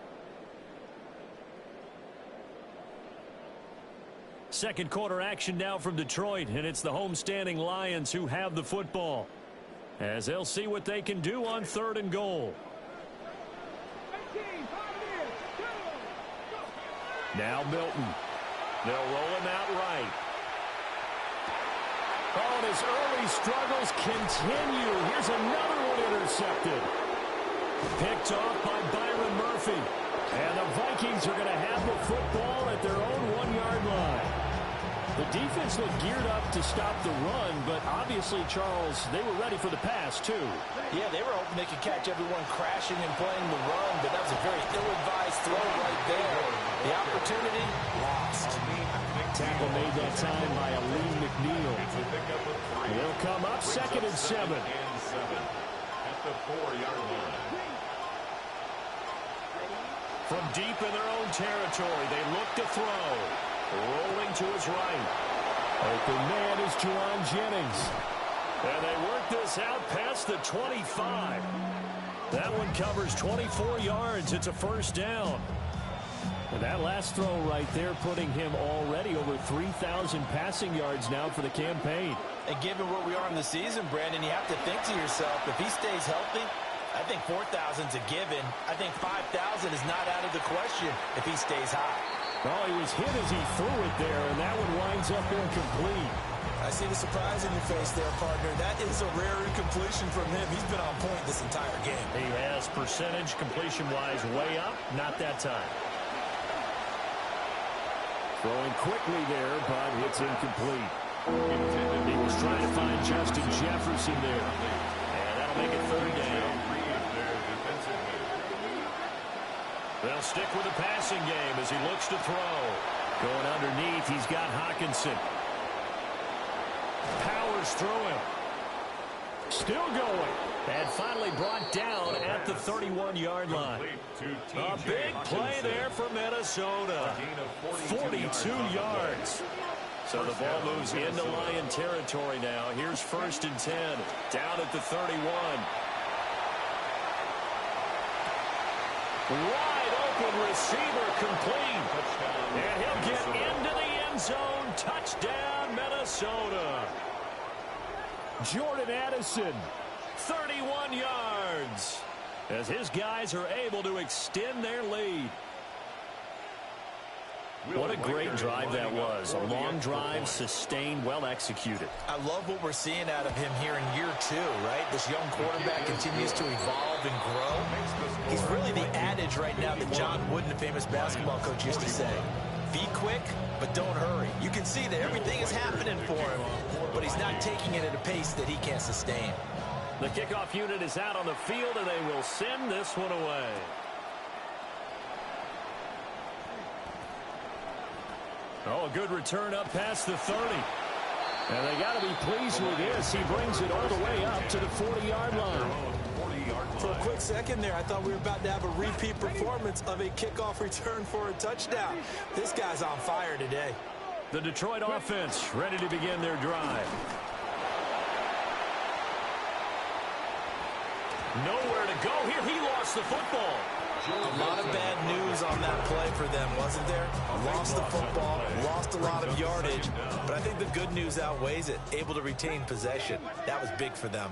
Second quarter action now from Detroit, and it's the homestanding Lions who have the football, as they'll see what they can do on 3rd and goal. Now Milton. They'll roll him out right. Oh, and his early struggles continue. Here's another one intercepted. Picked off by Byron Murphy. And the Vikings are going to have the football at their own 1-yard line. The defense looked geared up to stop the run, but obviously, Charles, they were ready for the pass, too. Yeah, they were hoping they could catch everyone crashing and playing the run, but that was a very ill-advised throw right there. The opportunity lost. Tackle made that time by Aleem McNeil. They'll come up 2nd and 7. At the 4-yard line. From deep in their own territory, they look to throw. Rolling to his right. Open man is Juwan Jennings. And they work this out past the 25. That one covers 24 yards. It's a first down. And that last throw right there putting him already over 3,000 passing yards now for the campaign. And given where we are in the season, Brandon, you have to think to yourself, if he stays healthy, I think 4,000's a given. I think 5,000 is not out of the question if he stays high. Well, he was hit as he threw it there, and that one winds up incomplete. I see the surprise in your face there, partner. That is a rare incompletion from him. He's been on point this entire game. He has percentage completion-wise way up. Not that time. Throwing quickly there, but it's incomplete. He was trying to find Justin Jefferson there. And that'll make it third down. They'll stick with the passing game as he looks to throw. Going underneath, he's got Hawkinson. Powers through him. Still going. And finally brought down at the 31-yard line. A big play there for Minnesota. 42 yards. So the ball moves into Lion territory now. Here's 1st and 10. Down at the 31. Wide open receiver complete. And he'll get into the end zone. Touchdown, Minnesota. Jordan Addison. 31 yards. As his guys are able to extend their lead. What a great drive that was. A long drive, sustained, well executed. I love what we're seeing out of him here in year 2, right? This young quarterback continues to evolve and grow. He's really the adage right now that John Wooden, the famous basketball coach, used to say. Be quick, but don't hurry. You can see that everything is happening for him, but he's not taking it at a pace that he can't sustain. The kickoff unit is out on the field, and they will send this one away. Oh, a good return up past the 30. And they got to be pleased with this. He brings it all the way up to the 40-yard line. For a quick second there, I thought we were about to have a repeat performance of a kickoff return for a touchdown. This guy's on fire today. The Detroit offense ready to begin their drive. Nowhere to go here. He lost the football. A lot of bad news on that play for them, wasn't there? Lost the football, lost a lot of yardage, but I think the good news outweighs it. Able to retain possession. That was big for them.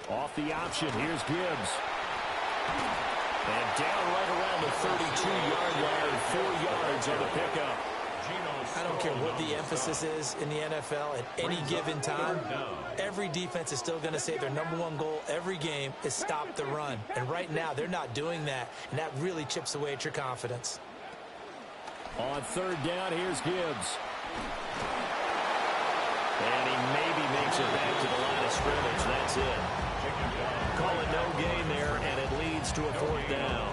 Off the option, here's Gibbs. And down right around the 32-yard line, 4 yards on the pickup. I don't care what the emphasis is in the NFL at any given time. Every defense is still going to say their #1 goal every game is stop the run. And right now, they're not doing that, and that really chips away at your confidence. On 3rd down, here's Gibbs. And he maybe makes it back to the line of scrimmage. That's it. Call it no gain there, and it leads to a 4th down.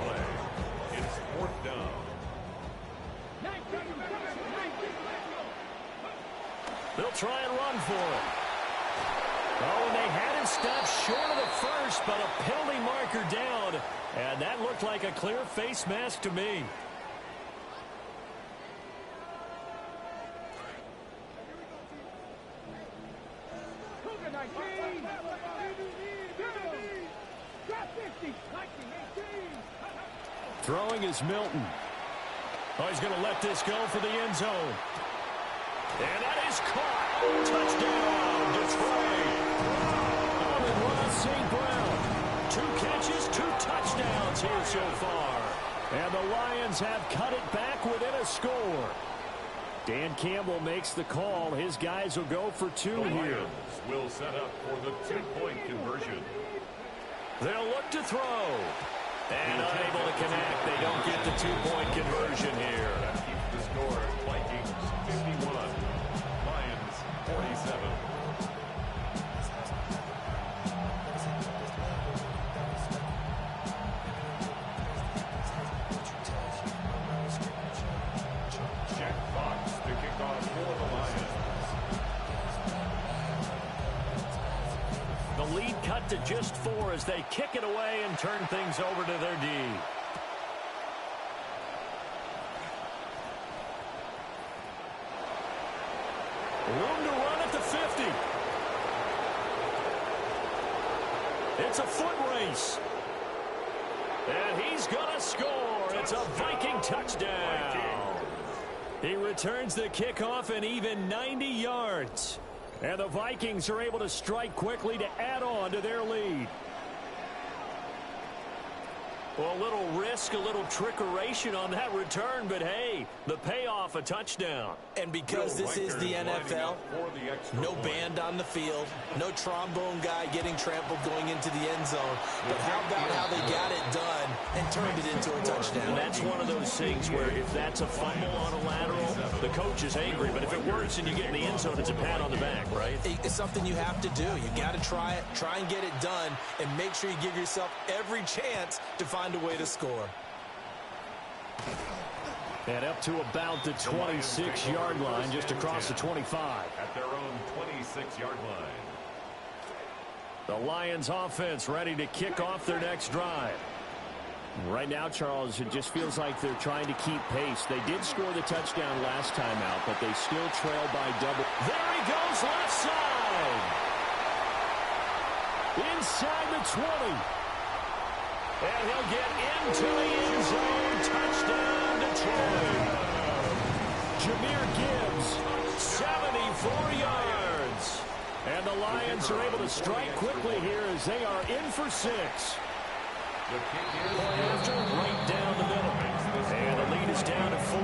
It's 4th down. They'll try and run for it. Oh, and they had it stopped short of the first, but a penalty marker down. And that looked like a clear face mask to me. Throwing is Milton. Oh, he's going to let this go for the end zone. And that is caught. Touchdown, Detroit. Amon-Ra St. Brown. 2 catches, 2 touchdowns here so far. And the Lions have cut it back within a score. Dan Campbell makes the call. His guys will go for 2 The here. Lions will set up for the 2-point conversion. They'll look to throw. And unable to connect. They don't get the 2-point conversion here. That keeps the score. Vikings 51. Lions 47. Jack Fox to kick off for the Lions. The lead cut to just 4 as they kick it away and turn things over to their D. Room to run at the 50. It's a foot race. And he's going to score. It's a Viking touchdown. He returns the kickoff an even 90 yards. And the Vikings are able to strike quickly to add on to their lead. Well, a little risk, a little trickeration on that return, but hey, the payoff, a touchdown. And because this is the NFL, no band on the field, no trombone guy getting trampled going into the end zone. But how about how they got it done and turned it into a touchdown? And that's one of those things where if that's a fumble on a lateral, the coach is angry. But if it works and you get in the end zone, it's a pat on the back, right? It's something you have to do. You got to try it, try and get it done, and make sure you give yourself every chance to find a way to score. And up to about the 26-yard line, just across the 25. At their own 26-yard line. The Lions offense ready to kick off their next drive. Right now, Charles, it just feels like they're trying to keep pace. They did score the touchdown last time out, but they still trail by double. There he goes, left side. Inside the 20. And he'll get into the end zone. Touchdown, Detroit. Jahmyr Gibbs, 74 yards. and the Lions are able to strike quickly here as they are in for 6. After right down the middle. And the lead is down to 4.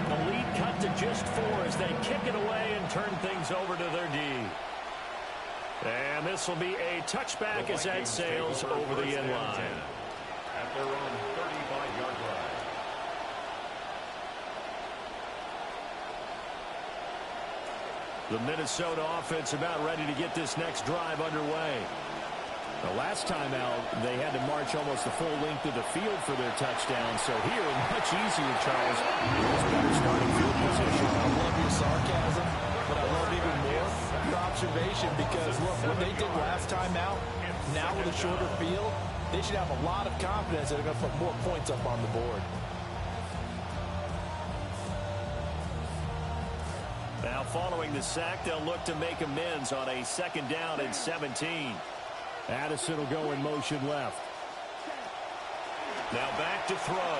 The lead cut to just 4 as they kick it away and turn things over to their D. And this will be a touchback as that sails over the end line. At their own 35-yard line. The Minnesota offense about ready to get this next drive underway. The last time out, they had to march almost the full length of the field for their touchdown. So here, much easier, Charles. Better starting field position. I love your sarcasm, but I love even more your observation because, look, what they did last time out, now with a shorter field, they should have a lot of confidence that they're going to put more points up on the board. Now, following the sack, they'll look to make amends on a 2nd down and 17. Addison will go in motion left. Now back to throw.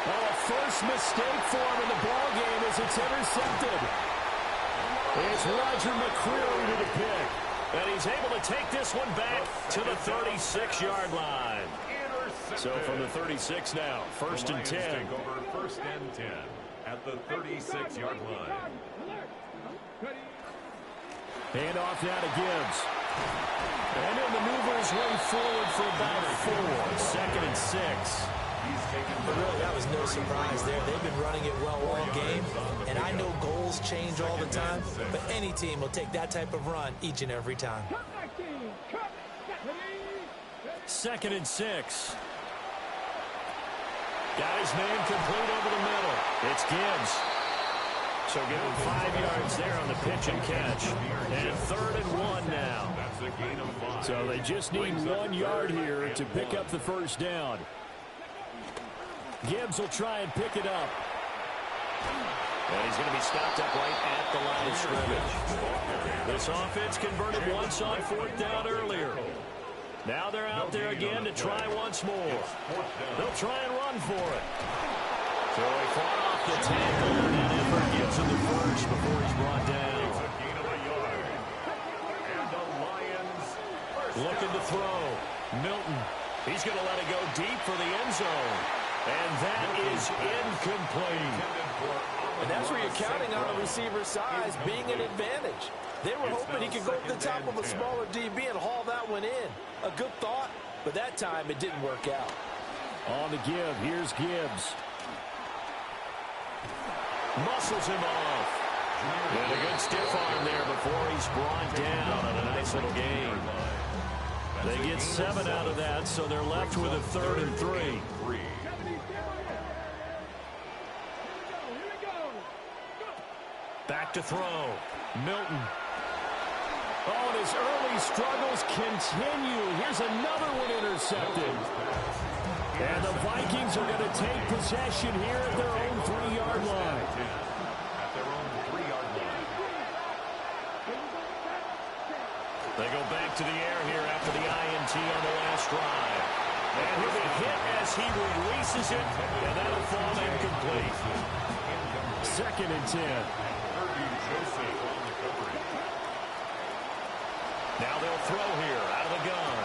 Oh, a first mistake for him in the ballgame as it's intercepted. It's Roger McCreary to the pick. And he's able to take this one back to the 36-yard line. So from the 36 now, 1st and 10. Take over 1st and 10 at the 36-yard line. Hand off now to Gibbs. And he'll maneuver his way forward for about 4. 2nd and 6. But really, that was no surprise there. They've been running it well all game. And I know goals change all the time, but any team will take that type of run each and every time. 2nd and 6. Got his man complete over the middle. It's Gibbs. So give him 5 yards there on the pitch and catch. And 3rd and 1 now. That's a gain of 5. So they just need 1 yard here to pick up the 1st down. Gibbs will try and pick it up. And he's going to be stopped up right at the line of scrimmage. This offense converted once on 4th down earlier. Now they're out there again to try once more. They'll try and run for it. So he fought off the tackle, and that effort gets him the first before he's brought down. And the Lions Looking to throw. Milton. He's going to let it go deep for the end zone. And that is incomplete. And that's where you're counting on the receiver's size being an advantage. They were hoping he could go to the top of a smaller DB and haul that one in. A good thought, but that time it didn't work out. On the give, here's Gibbs. Muscles him off. And a good stiff arm there before he's brought down on a nice little gain. They get 7 out of that, so they're left with a 3rd and 3. Back to throw. Milton. Oh, and his early struggles continue. Here's another one intercepted. And the Vikings are going to take possession here at their own 3-yard line. at their own 3-yard line. They go back to the air here after the INT on the last drive. And he'll be hit as He releases it, and that'll fall incomplete. 2nd and 10. Now they'll throw here out of the gun.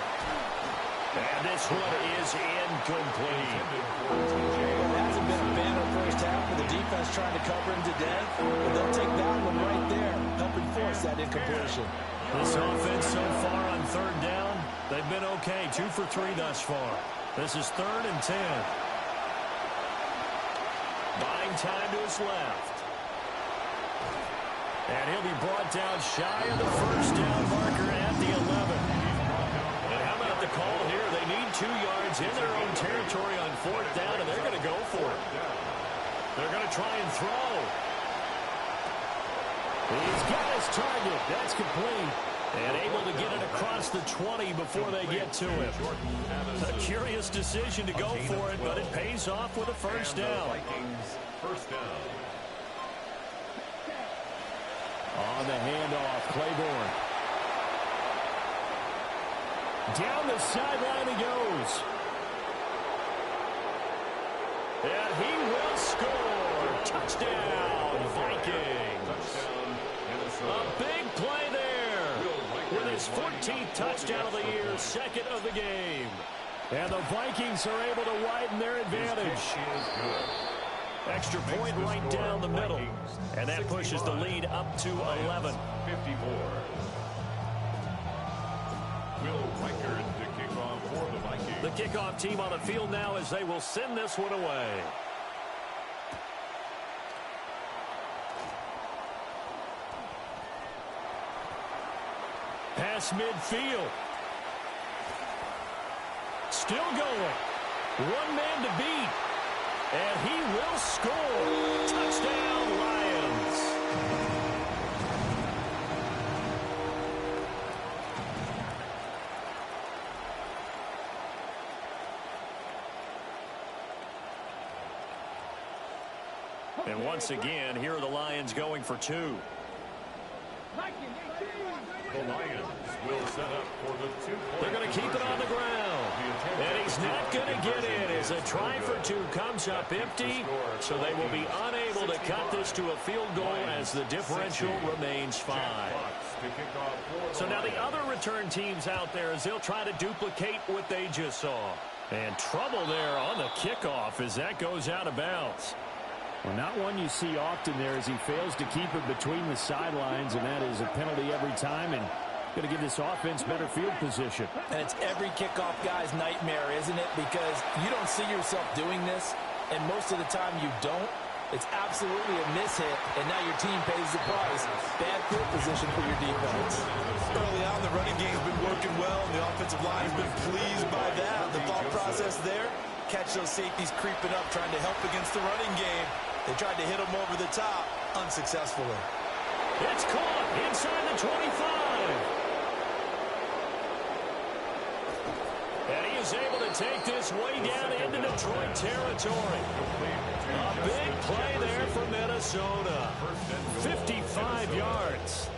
And this one is incomplete. Well, it hasn't been a banner first half with the defense trying to cover him to death. But they'll take that one right there, helping force that incompletion. This offense so far on 3rd down, they've been okay. 2 for 3 thus far. This is 3rd and 10. Buying time to his left. And he'll be brought down shy of the 1st down marker at the 11. And how about the call here? They need 2 yards in their own territory on 4th down, and they're going to go for it. They're going to try and throw. He's got his target. That's complete. And able to get it across the 20 before they get to him. A curious decision to go for it, but it pays off with a 1st down. First down. On the handoff, Claiborne. Down the sideline he goes. And he will score. Touchdown, Vikings. A big play there. With his 14th touchdown of the year, 2nd of the game. And the Vikings are able to widen their advantage. Extra point right down the middle. And that pushes the lead up to 11. 54. Will Reichard to kick off for the Vikings. The kickoff team on the field now as they will send this one away. Pass midfield. Still going. 1 man to beat. And he will score. Touchdown, Lions. And once again, here are the Lions going for 2. The Lions will set up for the 2-point. They're going to keep it on the ground. And he's not going to get in as a try for 2 comes up empty. So they will be unable to cut this to a field goal as the differential remains 5. So now the other return teams out there as they'll try to duplicate what they just saw. And trouble there on the kickoff as that goes out of bounds. Well, not one you see often there as he fails to keep it between the sidelines, and that is a penalty every time, and going to give this offense better field position. And it's every kickoff guy's nightmare, isn't it? Because you don't see yourself doing this, and most of the time you don't. It's absolutely a mishit, and now your team pays the price. Bad field position for your defense. Early on, the running game's been working well, and the offensive line's been pleased by that. The thought process there, catch those safeties creeping up, trying to help against the running game. They tried to hit him over the top, unsuccessfully. It's caught inside the 25. And he is able to take this way down into Detroit territory. A big play there for Minnesota. 55 yards.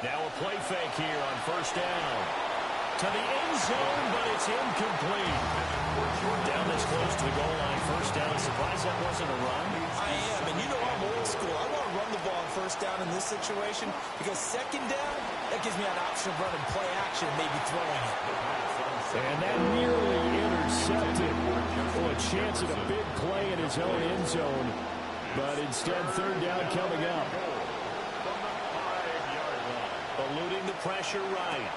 Now a play fake here on 1st down. To the end zone, but it's incomplete. Down this close to the goal line, 1st down. Surprised that wasn't a run? I am, and you know I'm old school. I want to run the ball on 1st down in this situation because 2nd down, that gives me an option of running play action, maybe throwing it. And that nearly intercepted. Oh, a chance at a big play in his own end zone, but instead 3rd down coming up. Eluding the pressure right.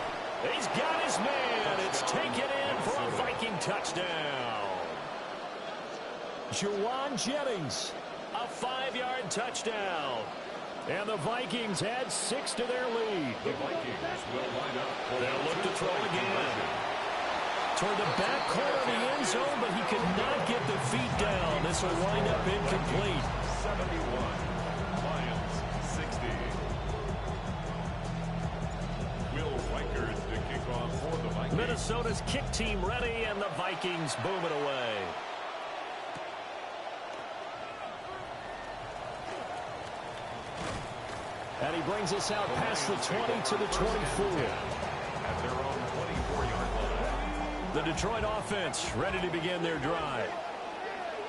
He's got his man. It's taken in for a Viking touchdown. Juwan Jennings. A 5-yard touchdown. And the Vikings add 6 to their lead. The Vikings will line up. They'll look to throw again. Toward the back corner of the end zone, but he could not get the feet down. This will wind up incomplete. 71. Lions 60. Will Reichard to kick off for the Vikings. Minnesota's kick team ready, and the Vikings boom it away. And he brings us out past the 20 to the 24. At their own 24-yard line. The Detroit offense ready to begin their drive.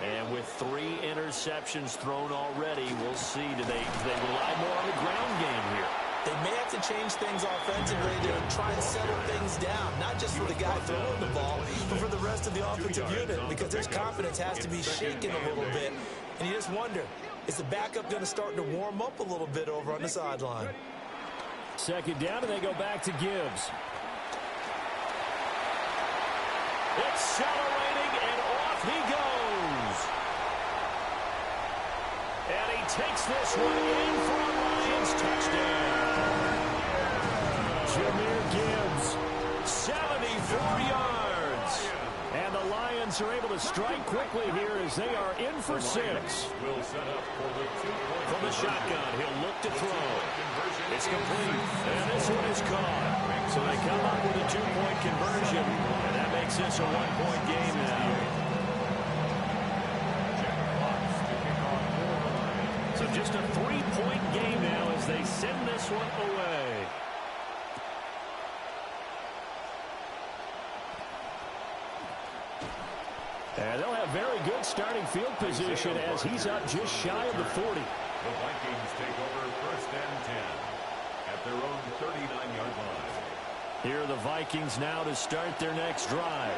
And with 3 interceptions thrown already, we'll see. Do they rely more on the ground game here? They may have to change things offensively to try and settle things down, not just for the guy throwing the ball, but for the rest of the offensive unit, because his confidence has to be shaken a little bit. And you just wonder, is the backup going to start to warm up a little bit over on the sideline? Second down, and they go back to Gibbs. Accelerating, and off he goes. And he takes this one in for a Lions touchdown. Jahmyr Gibbs, 74 yards. and the Lions are able to strike quickly here as they are in for 6. Will set up for the 2-point From the shotgun, he'll look to throw. It's complete, and this one is caught. So they come up with a 2-point conversion, and that makes this a 1-point game now. So just a 3-point game now as they send this one away. And they'll have very good starting field position as he's up just shy of the 40. The Vikings take over 1st and 10 at their own 39-yard line. Here are the Vikings now to start their next drive.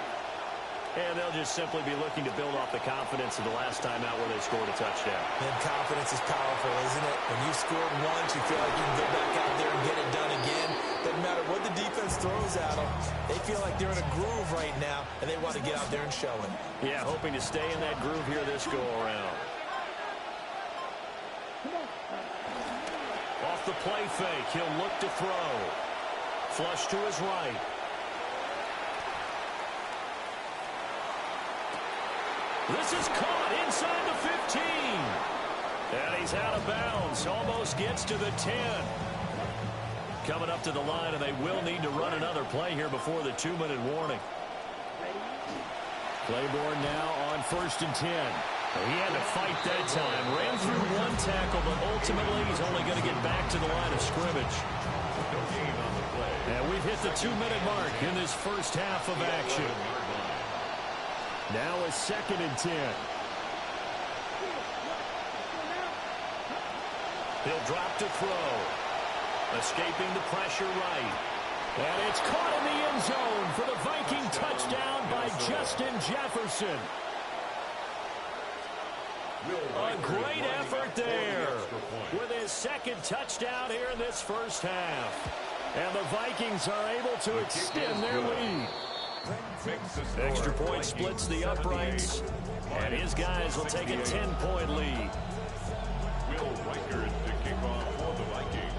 And they'll just simply be looking to build off the confidence of the last time out where they scored a touchdown. And confidence is powerful, isn't it? When you've scored once, you feel like you can go back out there and get it done again. Doesn't matter what the defense throws at them. They feel like they're in a groove right now, and they want to get out there and show it. Yeah, hoping to stay in that groove here this go-around. Off the play fake, he'll look to throw. Flush to his right. This is caught inside the 15. And he's out of bounds. Almost gets to the 10. Coming up to the line, and they will need to run another play here before the 2-minute warning. Claiborne now on 1st and 10. He had to fight that time. Ran through one tackle, but ultimately he's only going to get back to the line of scrimmage. No gain on the play. And we've hit the 2-minute mark in this first half of action. Now a 2nd and 10. He'll drop to throw. Escaping the pressure right. And it's caught in the end zone for the Viking touchdown by Justin Jefferson. A great effort there with his 2nd touchdown here in this first half. And the Vikings are able to extend their lead. Extra point splits the uprights, and his guys will take a 10-point lead. Will Reichard to kick off for the Vikings.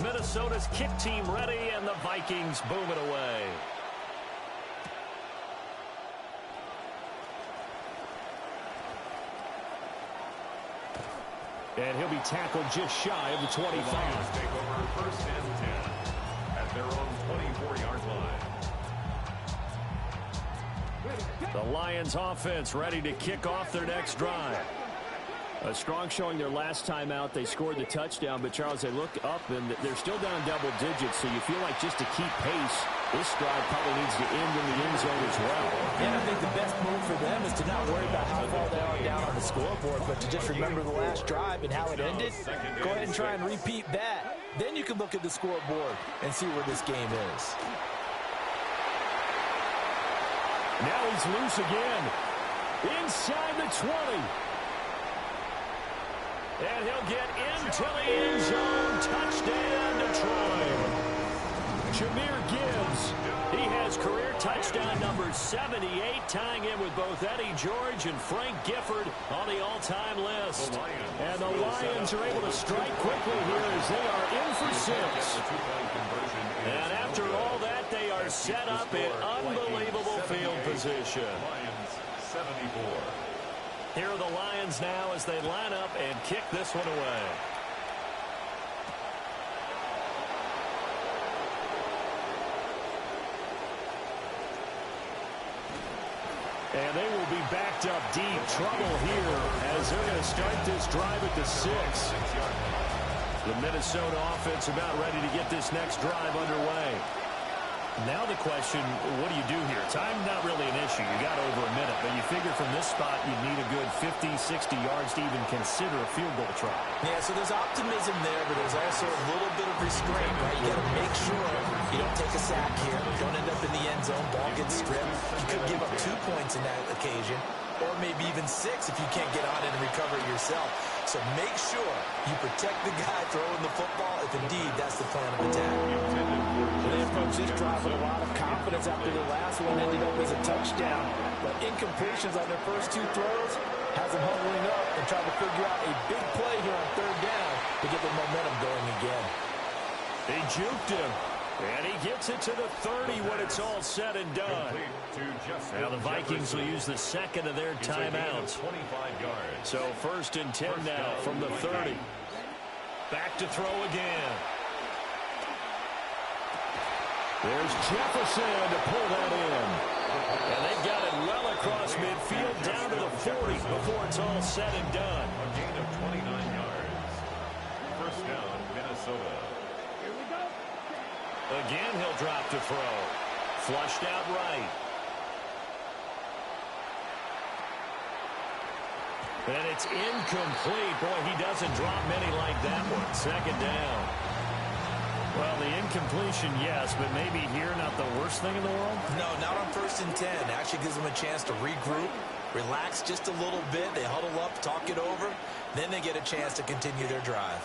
Minnesota's kick team ready, and the Vikings boom it away. And he'll be tackled just shy of the 25. Lions take over 1st and 10 at their own 24-yard line. The Lions offense ready to kick off their next drive. A strong showing their last time out. They scored the touchdown, but Charles, they look up and they're still down double digits, so you feel like just to keep pace, this drive probably needs to end in the end zone as well. Yeah, I think the best move for them is to not worry about how far they are down on the scoreboard, but to just remember the last drive and how it ended. Go ahead and try and repeat that. Then you can look at the scoreboard and see where this game is. Now he's loose again. Inside the 20. And he'll get into the end zone. Touchdown, Detroit. Jahmyr Gibbs. He has career touchdown number 78, tying in with both Eddie George and Frank Gifford on the all-time list. And the Lions are able to strike quickly here as they are in for 6. And after all that, they are set up in unbelievable field position. Lions 74. Here are the Lions now as they line up and kick this one away. And they will be backed up deep. Trouble here as they're going to start this drive at the 6. The Minnesota offense about ready to get this next drive underway. Now the question, what do you do here? Time not really an issue. You got over a minute, but you figure from this spot you'd need a good 50, 60 yards to even consider a field goal try. Yeah, so there's optimism there, but there's also a little bit of restraint, right? You got to make sure you don't take a sack here. You don't end up in the end zone. Ball gets stripped. You could give up 2 points in that occasion, or maybe even 6 if you can't get on it and recover it yourself. So make sure you protect the guy throwing the football if indeed that's the plan of attack. They approached this drive with a lot of confidence after the last one ended up as a touchdown. But incompletions on their first 2 throws has them huddling up and trying to figure out a big play here on 3rd down to get the momentum going again. They juked him. And he gets it to the 30 when it's all said and done. Now the Vikings will use the second of their timeouts. So 1st and 10 now from the 30. Back to throw again. There's Jefferson to pull that in. And they've got it well across midfield down to the 40 before it's all said and done. A gain of 29 yards. 1st down, Minnesota. Again, he'll drop to throw. Flushed out right. And it's incomplete. Boy, he doesn't drop many like that one. 2nd down. Well, the incompletion, yes, but maybe here not the worst thing in the world? No, not on 1st and 10. Actually gives them a chance to regroup, relax just a little bit. They huddle up, talk it over. Then they get a chance to continue their drive.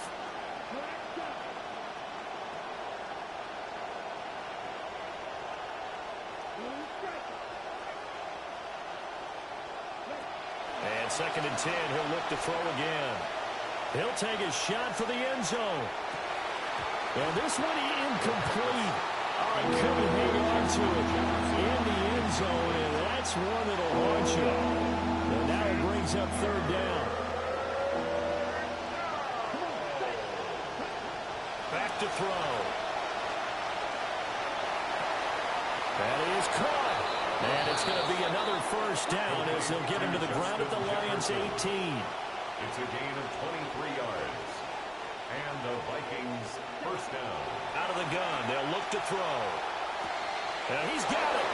And 2nd and 10, he'll look to throw again. He'll take a shot for the end zone. And this one incomplete. Oh, he couldn't hang on to it in the end zone, and that's one that'll haunt you. And now it brings up 3rd down. Back to throw. That is caught. And it's going to be another 1st down as they'll get him to the ground at the Lions' 18. It's a gain of 23 yards. And the Vikings 1st down. Out of the gun, they'll look to throw. And he's got it.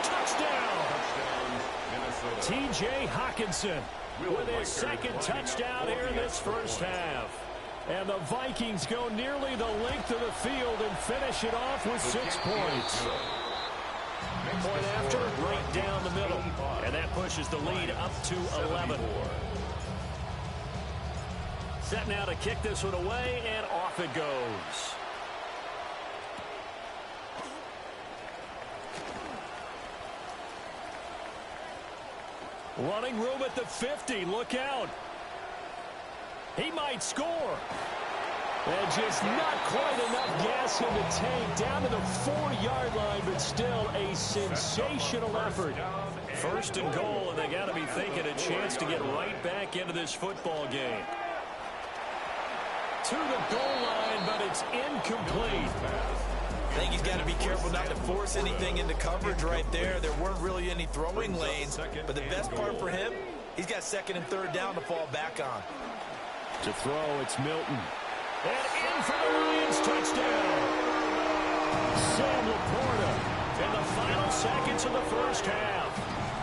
Touchdown. Touchdown, Minnesota. T.J. Hockenson with his 2nd touchdown here in this 1st half. And the Vikings go nearly the length of the field and finish it off with 6 points. Point after, right down the middle. And that pushes the lead up to 11. Set now to kick this one away, and off it goes. Running room at the 50. Look out. He might score. And just not quite enough gas in the tank. Down to the 4-yard line, but still a sensational effort. 1st and goal, and they got to be thinking a chance to get right back into this football game. To the goal line, but it's incomplete. I think he's got to be careful not to force anything into coverage right there. There weren't really any throwing lanes, but the best part for him, he's got 2nd and 3rd down to fall back on. To throw, it's Milton. And in for the Lions, touchdown. Sam Laporta in the final seconds of the 1st half.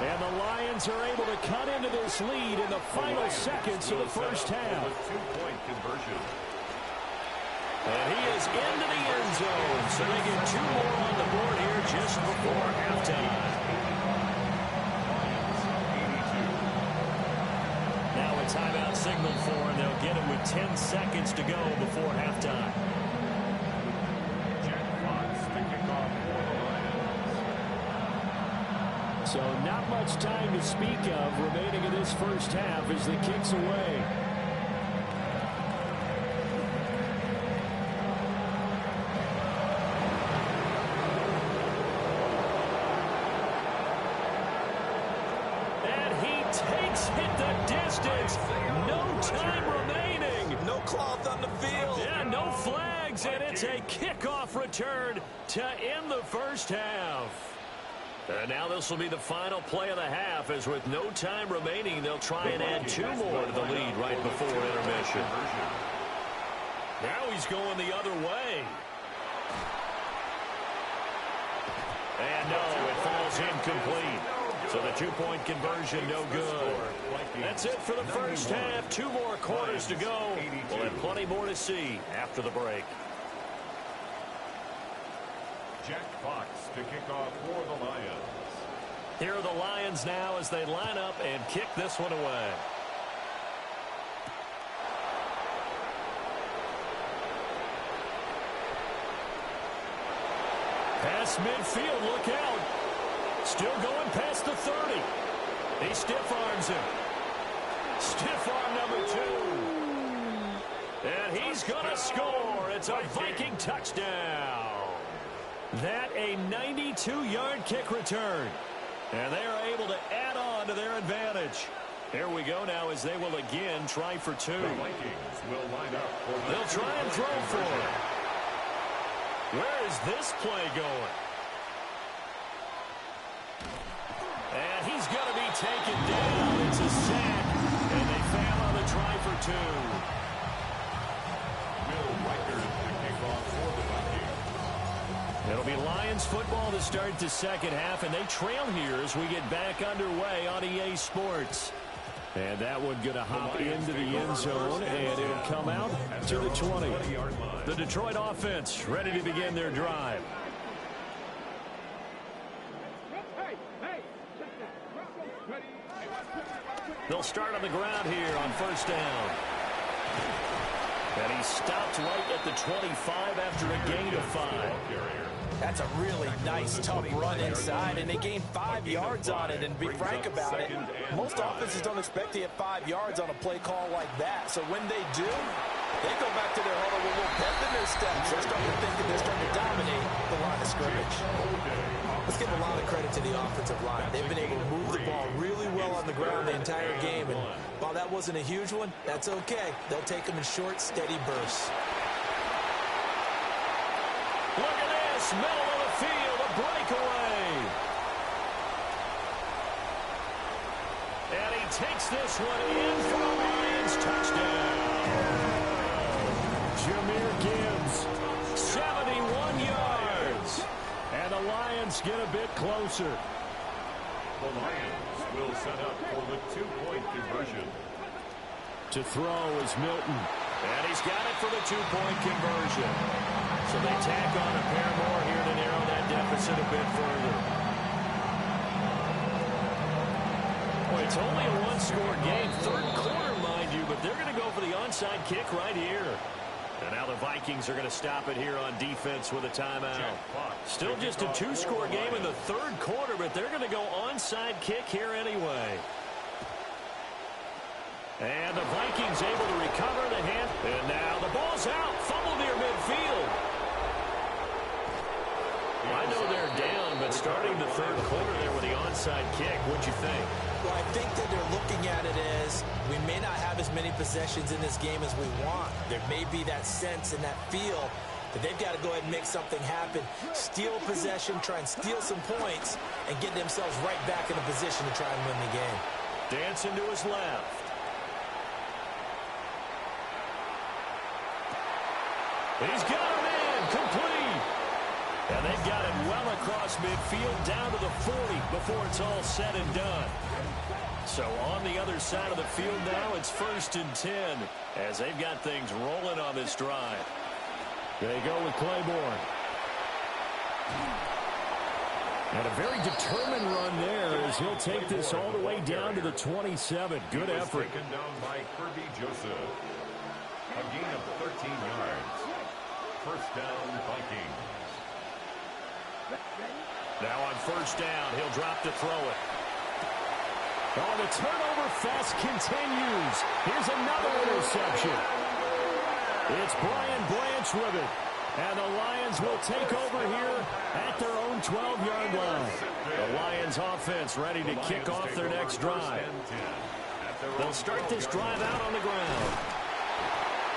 And the Lions are able to cut into this lead in the final seconds of the 1st half. 2-point conversion. And he is into the end zone, so they get 2 more on the board here just before halftime. Now a timeout signaled for, and they'll get it with 10 seconds to go before halftime. Jack Fox to kick off for the Lions. So not much time to speak of remaining in this 1st half as the kick's away. Hit the distance. No time remaining. No cloth on the field. Yeah, no flags, and it's a kickoff return to end the 1st half. And now this will be the final play of the half, as with no time remaining, they'll try and add 2 more to the lead right before intermission. Now he's going the other way. And no, it falls incomplete. So the 2-point conversion, no good. That's it for the first half. 2 more quarters to go. We'll have plenty more to see after the break. Jack Fox to kick off for the Lions. Here are the Lions now as they line up and kick this one away. Pass midfield, look out. Still going past the 30. He stiff arms him. Stiff arm number 2. And he's going to score. It's a Viking touchdown. That a 92-yard kick return. And they are able to add on to their advantage. Here we go now as they will again try for 2. The Vikings will line up for the They'll try and throw for it. Where is this play going? And he's going to be taken down. It's a sack. And they fail on the try for 2. Will Riker to kick off for the Vikings. It'll be Lions football to start the second half, and they trail here as we get back underway on EA Sports. And that one going to hop into the end zone, and it'll come out to the 20. The Detroit offense ready to begin their drive. They'll start on the ground here on first down. And he stopped right at the 25 after a gain of 5. That's a really nice, tough run inside, and they gained 5 yards on it. And be frank about it, most offenses don't expect to get 5 yards on a play call like that. So when they do, they go back to their huddle with a little pep in their steps. They're starting to think that they're starting to dominate the line of scrimmage. Let's give a lot of credit to the offensive line. They've been able to move the ball really well on the ground the entire game. And while that wasn't a huge one, that's okay. They'll take them in short, steady bursts. Look at this, middle of the field, a breakaway. And he takes this one in for the Lions touchdown. Jahmyr Gibbs, 71 yards. And the Lions get a bit closer. The Lions will set up for the 2-point conversion. To throw is Milton. And he's got it for the 2-point conversion. So they tack on a pair more here to narrow that deficit a bit further. Boy, it's only a 1-score game. Third quarter, mind you, but they're going to go for the onside kick right here. And now the Vikings are going to stop it here on defense with a timeout. Still just a 2-score game in the third quarter, but they're going to go onside kick here anyway. And the Vikings able to recover the hand. And now the ball's out. Fumble near midfield. I know they're down, but starting the third quarter there with the onside kick, what'd you think? Well, I think that they're looking at it as we may not have as many possessions in this game as we want. There may be that sense and that feel that they've got to go ahead and make something happen, steal possession, try and steal some points, and get themselves right back in a position to try and win the game. Dancing to his left. He's got him in, complete. And they've got it well across midfield down to the 40 before it's all said and done. So on the other side of the field now, it's 1st and 10 as they've got things rolling on this drive. They go with Claiborne. And a very determined run there as he'll take this all the way down to the 27. Good effort. Taken down by Kirby Joseph. A gain of 13 yards. First down, Vikings. Now on first down, he'll drop to throw it. Oh, the turnover fest continues. Here's another interception. It's Brian Branch with it. And the Lions will take over here at their own 12-yard line. The Lions offense ready to kick off their next drive. They'll start this drive out on the ground.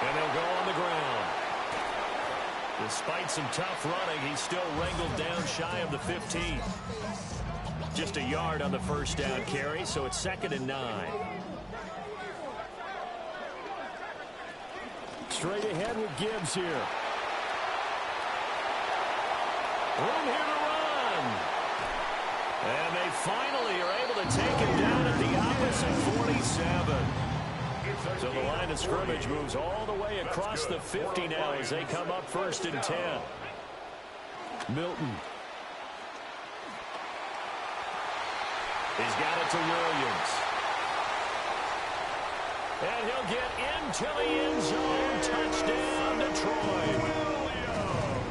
And they'll go on the ground. Despite some tough running, he's still wrangled down shy of the 15. Just a yard on the first down carry, so it's 2nd and 9. Straight ahead with Gibbs here. Room here to run. And they finally are able to take him down at the opposite 47. So the line of scrimmage moves all the way across the 50 now as they come up 1st and 10. Milton. He's got it to Williams. And he'll get into the end zone. Touchdown, Detroit.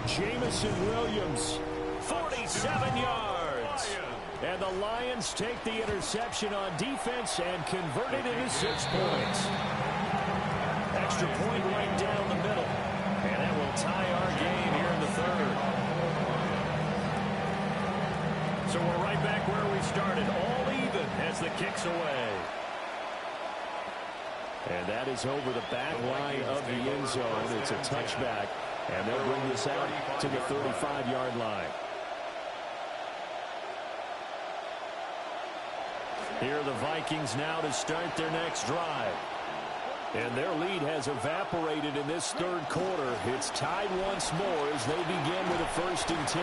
Jamison Williams. 47 yards. And the Lions take the interception on defense and convert it into 6 points. Extra point right down the middle. And that will tie our game here in the 3rd. So we're right back where we started. All even as the kick's away. And that is over the back line of the end zone. It's a touchback. And they'll bring this out to the 35-yard line. Here are the Vikings now to start their next drive. And their lead has evaporated in this 3rd quarter. It's tied once more as they begin with a 1st and 10.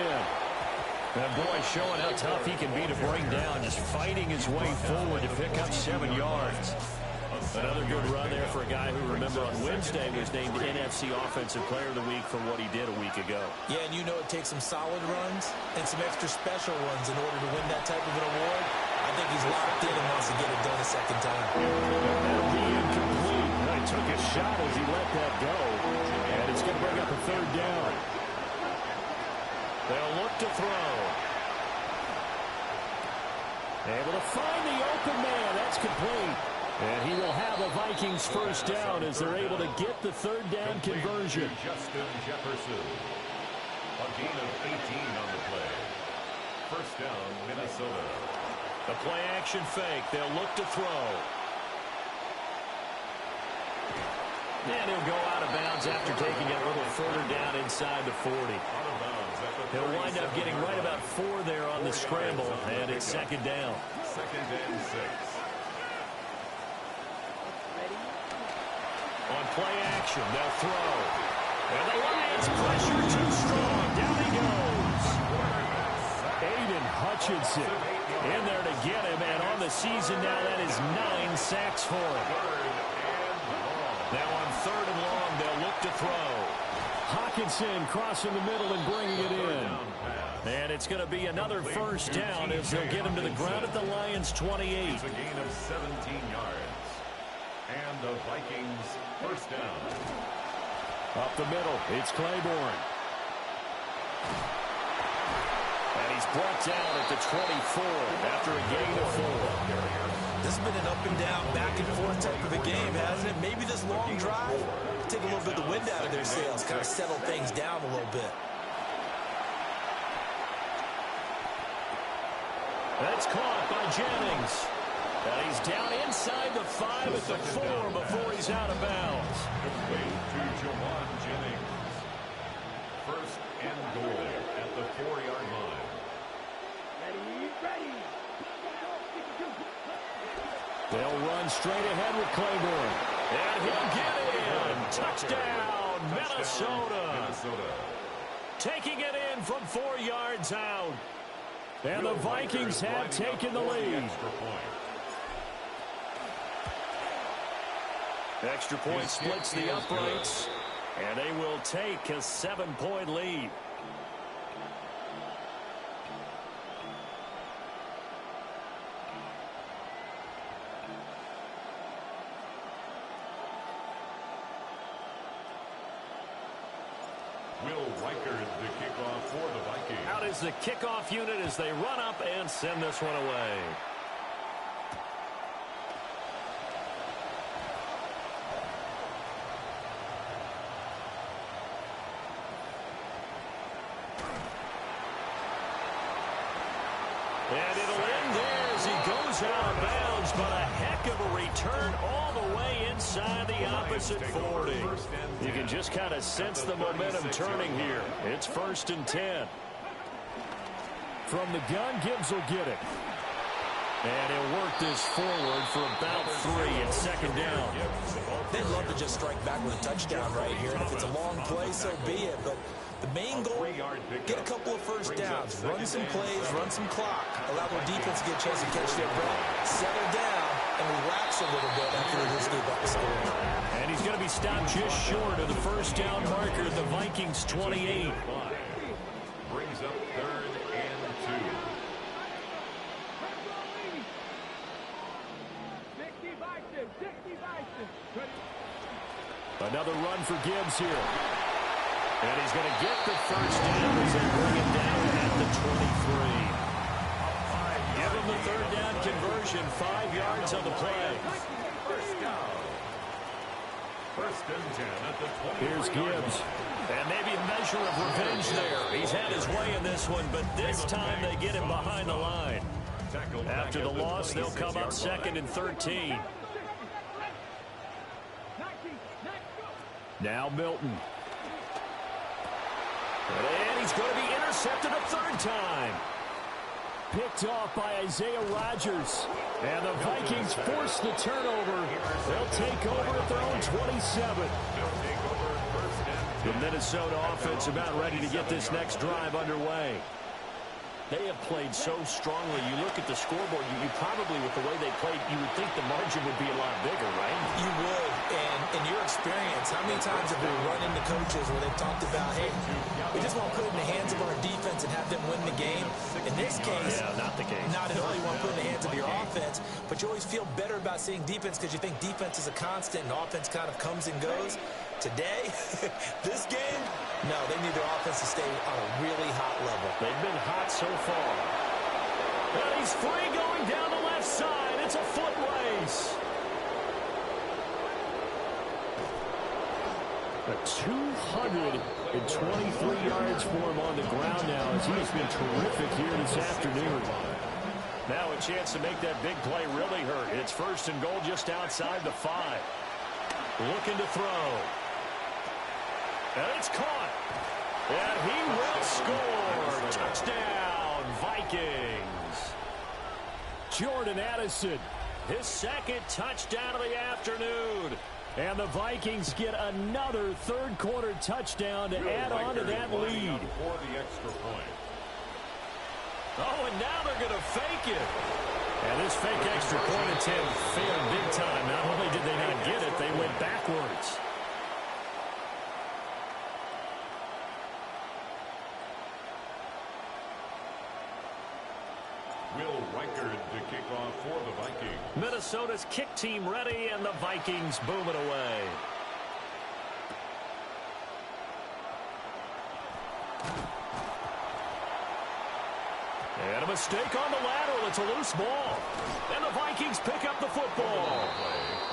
That boy showing how tough he can be to bring down, just fighting his way forward to pick up 7 yards. Another good run there for a guy who, remember, on Wednesday was named NFC Offensive Player of the Week for what he did a week ago. Yeah, and you know it takes some solid runs and some extra special runs in order to win that type of an award. I think he's locked in and wants to get it done a 2nd time. That'll be incomplete. He took a shot as he let that go. And it's going to bring up a 3rd down. They'll look to throw. Able to find the open man. That's complete. And he will have a Vikings 1st down as they're able to get the 3rd down conversion. Justin Jefferson. A gain of 18 on the play. 1st down, Minnesota. The play action fake. They'll look to throw. And he'll go out of bounds after taking it a little further down inside the 40. He'll wind up getting right about 4 there on the scramble, and it's 2nd down. 2nd and 6. On play action, they'll throw. And the Lions pressure too strong. Down he goes. Aiden Hutchinson In there to get him, and on the season now, that is 9 sacks for him. Now on 3rd and long, they'll look to throw. Hawkinson crossing the middle and bringing it in. And it's going to be another 1st down as they'll get him to the ground at the Lions' 28. It's a gain of 17 yards. And the Vikings 1st down. Up the middle, it's Claiborne. And he's brought down at the 24 after a gain of 4. This has been an up and down, back and forth type of a game, hasn't it? Maybe this long drive take a little bit of the wind out of their sails, kind of settle things down a little bit. That's caught by Jennings. And he's down inside the 5 at the 4 before he's out of bounds. Complete to Jawan Jennings. 1st and goal at the 4-yard line. Ready. They'll run straight ahead with Claiborne. And he'll get in. Touchdown, Minnesota. Taking it in from 4 yards out. And the Vikings have taken the lead. Extra point splits the uprights. And they will take a 7-point lead. Will Reichard the kickoff for the Vikings. Out is the kickoff unit as they run up and send this one away. And it'll end there as as he goes out of bounds, but a heck of a return all the way inside the opposite 40. You can just kind of sense the momentum turning here. It's 1st and 10. From the gun, Gibbs will get it. And he'll work this forward for about 3 and 2nd down. They'd love to just strike back with a touchdown right here. And if it's a long play, so be it. But the main goal, get a couple of first downs, run some plays, run some clock, allow their defense to get a chance to catch their breath, settle down, and relax a little bit after they just gave up the score. And he's going to be stopped just short of the first down marker at the Vikings 28. Brings up 3rd and 2. Another run for Gibbs here. And he's going to get the first down as they bring him down at the 23. Give him the 3rd down conversion, 5 yards on the play. First down. 1st and 10 at the 20. Here's Gibbs. And maybe a measure of revenge there. He's had his way in this one, but this time they get him behind the line. After the loss, they'll come up 2nd and 13. Now Milton. And he's going to be intercepted a 3rd time. Picked off by Isaiah Rodgers. And the Vikings force the turnover. They'll take over at their own 27. The Minnesota offense about ready to get this next drive underway. They have played so strongly. You look at the scoreboard, you probably, with the way they played, you would think the margin would be a lot bigger, right? You would. And in your experience, how many times have we run into coaches where they've talked about, hey, we just want to put it in the hands of our defense and have them win the game? In this case, not the case. Not at all. You want to put it in the hands of your offense, but you always feel better about seeing defense because you think defense is a constant and offense kind of comes and goes. Today, this game, no, they need their offense to stay on a really hot level. They've been hot so far. And he's free going down the left side. It's a foot race. A 223 yards for him on the ground now as he has been terrific here this afternoon. Now a chance to make that big play really hurt. It's 1st and goal just outside the 5. Looking to throw. And it's caught. And he will score. Touchdown, Vikings. Jordan Addison. His 2nd touchdown of the afternoon. And the Vikings get another 3rd quarter touchdown to add on to that lead. For the extra point. Oh, and now they're going to fake it. And this fake extra point attempt failed big time. Not only did they not get it, they went backwards. Will Reichard to kick off for the Vikings. Minnesota's kick team ready, and the Vikings boom it away. And a mistake on the lateral. It's a loose ball. And the Vikings pick up the football.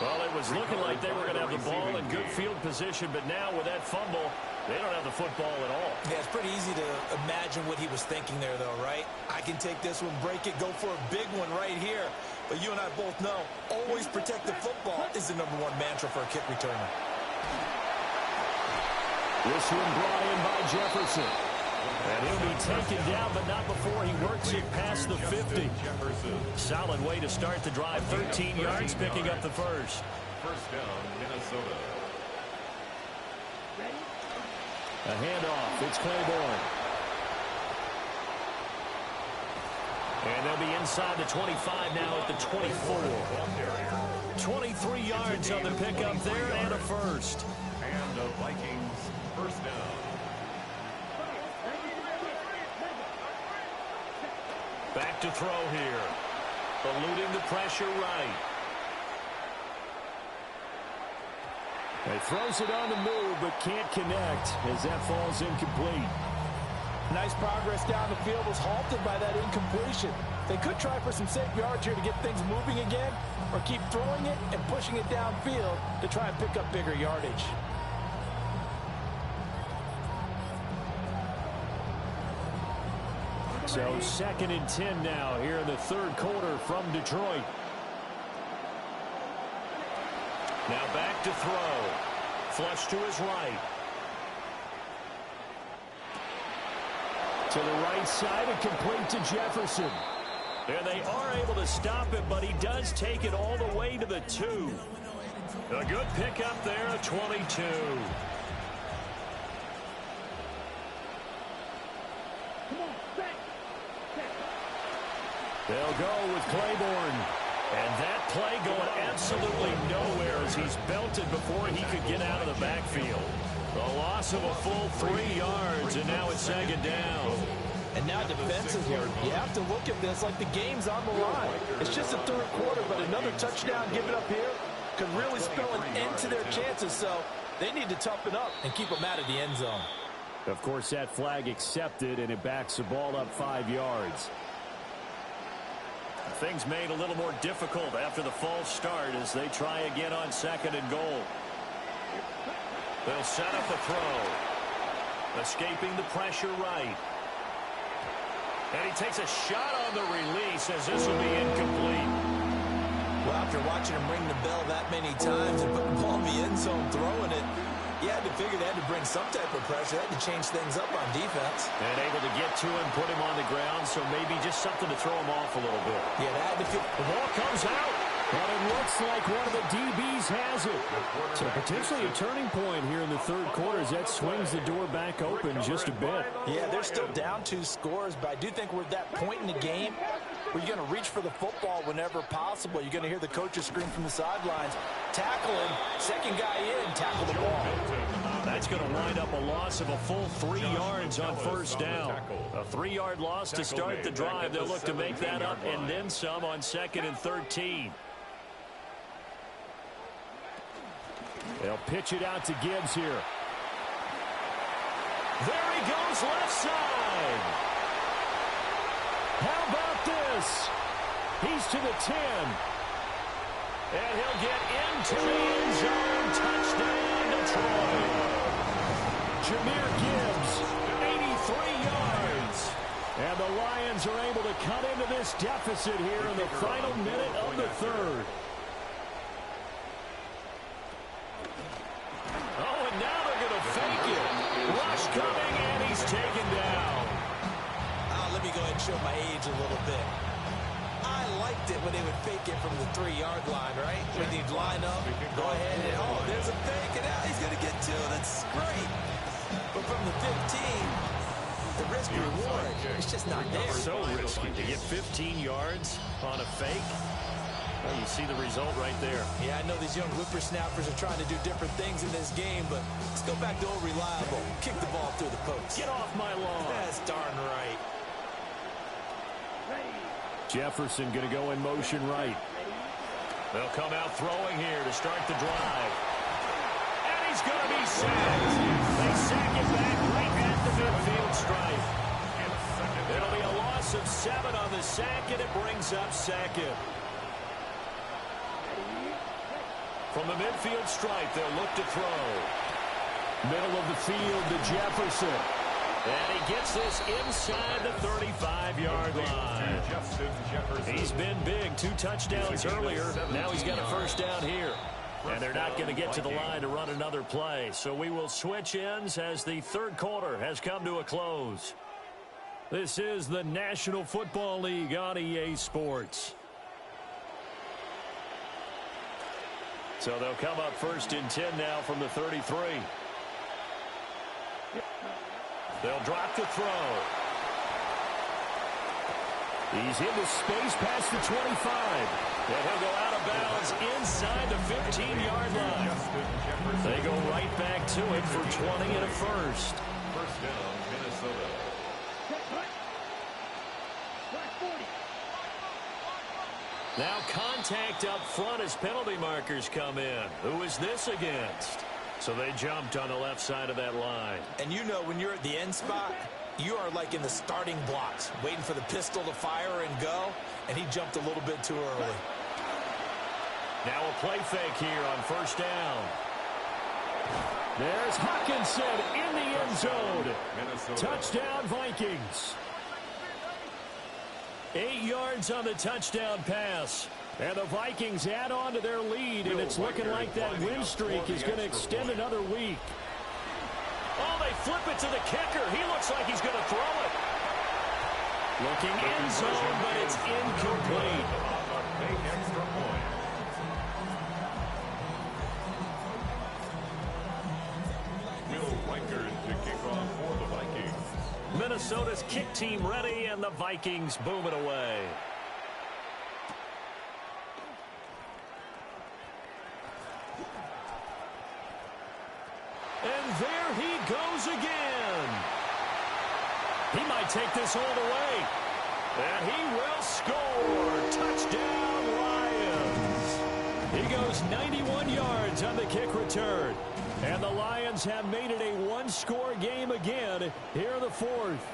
Well, it was looking like they were going to have the ball in good field position, but now with that fumble, they don't have the football at all. Yeah, it's pretty easy to imagine what he was thinking there, though, right? I can take this one, break it, go for a big one right here. But you and I both know, always protect the football is the #1 mantra for a kick returner. This one brought in by Jefferson. And he'll be taken down, but not before he works it past the 50. Solid way to start the drive. 13 yards, picking up the first. First down, Minnesota. A handoff. It's Claiborne. And they'll be inside the 25 now at the 24. 23 yards on the pickup there and a first. And the Vikings first down. Back to throw here. Eluding the pressure right. He throws it on the move, but can't connect as that falls incomplete. Nice progress down the field was halted by that incompletion. They could try for some safe yards here to get things moving again, or keep throwing it and pushing it downfield to try and pick up bigger yardage. So 2nd and 10 now here in the third quarter from Detroit. Now back to throw. Flush to his right. To the right side and complete to Jefferson. And they are able to stop it, but he does take it all the way to the 2. A good pickup there at 22. They'll go with Claiborne. And that play going absolutely nowhere as he's belted before he could get out of the backfield. The loss of a full 3 yards, and now it's 2nd down. And now defensively, you have to look at this like the game's on the line. It's just the third quarter, but another touchdown given up here could really spell an end to their chances, so they need to toughen up and keep them out of the end zone. Of course, that flag accepted, and it backs the ball up 5 yards. Things made a little more difficult after the false start as they try again on 2nd and goal. They'll set up a throw. Escaping the pressure right. And he takes a shot on the release as this will be incomplete. Well, after watching him ring the bell that many times and put the ball in the end zone throwing it, you had to figure they had to bring some type of pressure. They had to change things up on defense. And able to get to him, put him on the ground, so maybe just something to throw him off a little bit. Yeah, that had to feel. The ball comes out, and it looks like one of the DBs has it. So potentially a turning point here in the third quarter as that swings the door back open just a bit. Yeah, they're still down 2 scores, but I do think we're at that point in the game where you're going to reach for the football whenever possible. You're going to hear the coaches scream from the sidelines, tackle him, second guy in, tackle the ball. That's going to wind up a loss of a full 3 yards on first down. A 3-yard loss to start the drive. They'll look to make that up and then some on 2nd and 13. They'll pitch it out to Gibbs here. There he goes left side. How about this? He's to the 10. And he'll get into the end zone. Touchdown, Detroit. Jahmyr Gibbs, 83 yards. And the Lions are able to cut into this deficit here in the final minute of the third. Oh, and now they're going to fake it. Rush coming, and he's taken down. Let me go ahead and show my age a little bit. I liked it when they would fake it from the 3-yard line, right? When they'd line up, go ahead, and oh, there's a fake, and now he's going to get 2. That's great. But from the 15, the risk reward, it's just not there. So risky to get 15 yards on a fake. Well, you see the result right there. Yeah, I know these young whippersnappers are trying to do different things in this game, but let's go back to old reliable. Kick the ball through the post. Get off my lawn. That's darn right. Jefferson going to go in motion right. They'll come out throwing here to start the drive. And he's going to be sacked. They sack it back right at the midfield stripe. It'll be a loss of 7 on the sack, and it brings up 2nd. From the midfield stripe, they'll look to throw. Middle of the field to Jefferson. And he gets this inside the 35-yard line. He's been big. 2 touchdowns earlier. Now he's got a first down here. And they're not going to get to the line to run another play. So we will switch ends as the third quarter has come to a close. This is the National Football League on EA Sports. So they'll come up 1st and 10 now from the 33. They'll drop the throw. He's into space past the 25. And he'll go out of bounds inside the 15-yard line. They go right back to it for 20 and a first. First down, Minnesota. Now contact up front as penalty markers come in. Who is this against? So they jumped on the left side of that line. And you know when you're at the end spot, you are like in the starting blocks, waiting for the pistol to fire and go, and he jumped a little bit too early. Now a play fake here on first down. There's Hawkinson in the end zone. Touchdown, Vikings. 8 yards on the touchdown pass. And the Vikings add on to their lead, and it's looking like that win streak is going to extend another week. Oh, they flip it to the kicker. He looks like he's going to throw it. Looking end zone, but it's incomplete. Big extra point. Will Reichard to kick off for the Vikings. Minnesota's kick team ready, and the Vikings boom it away. And there he goes again. He might take this all the way. And he will score. Touchdown, Lions. He goes 91 yards on the kick return. And the Lions have made it a one-score game again here in the fourth.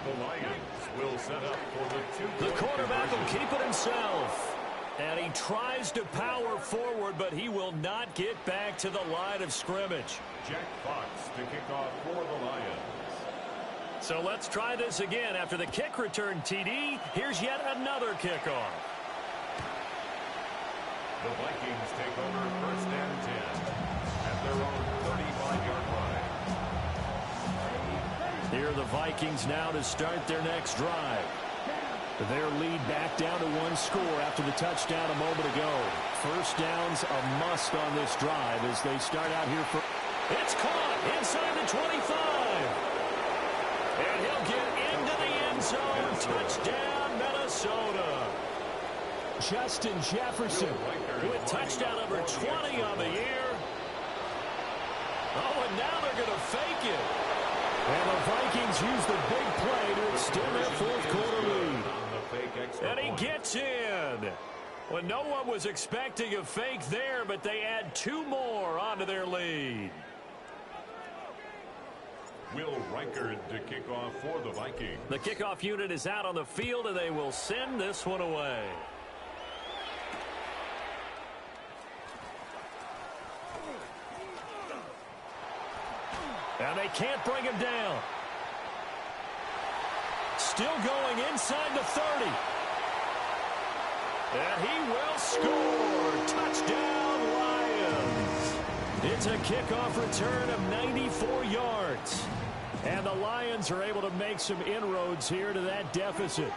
The Lions will set up for the two-point The quarterback will conversion. keep it himself. And he tries to power forward, but he will not get back to the line of scrimmage. Jack Fox to kick off for the Lions. So let's try this again. After the kick return TD, here's yet another kickoff. The Vikings take over first and 10 at their own 35-yard line. Here are the Vikings now to start their next drive. Their lead back down to one score after the touchdown a moment ago. First down's a must on this drive as they start out here for... It's caught inside the 25. And he'll get into the end zone. Touchdown, Minnesota. Justin Jefferson With touchdown number 20 on the year. Oh, and now they're going to fake it. And the Vikings use the big play to extend their fourth quarter lead. And he gets in. Well, no one was expecting a fake there, but they add two more onto their lead. Will Reichard to kick off for the Vikings. The kickoff unit is out on the field, and they will send this one away. And they can't bring him down. Still going inside the 30. And he will score. Touchdown, Lions. It's a kickoff return of 94 yards. And the Lions are able to make some inroads here to that deficit.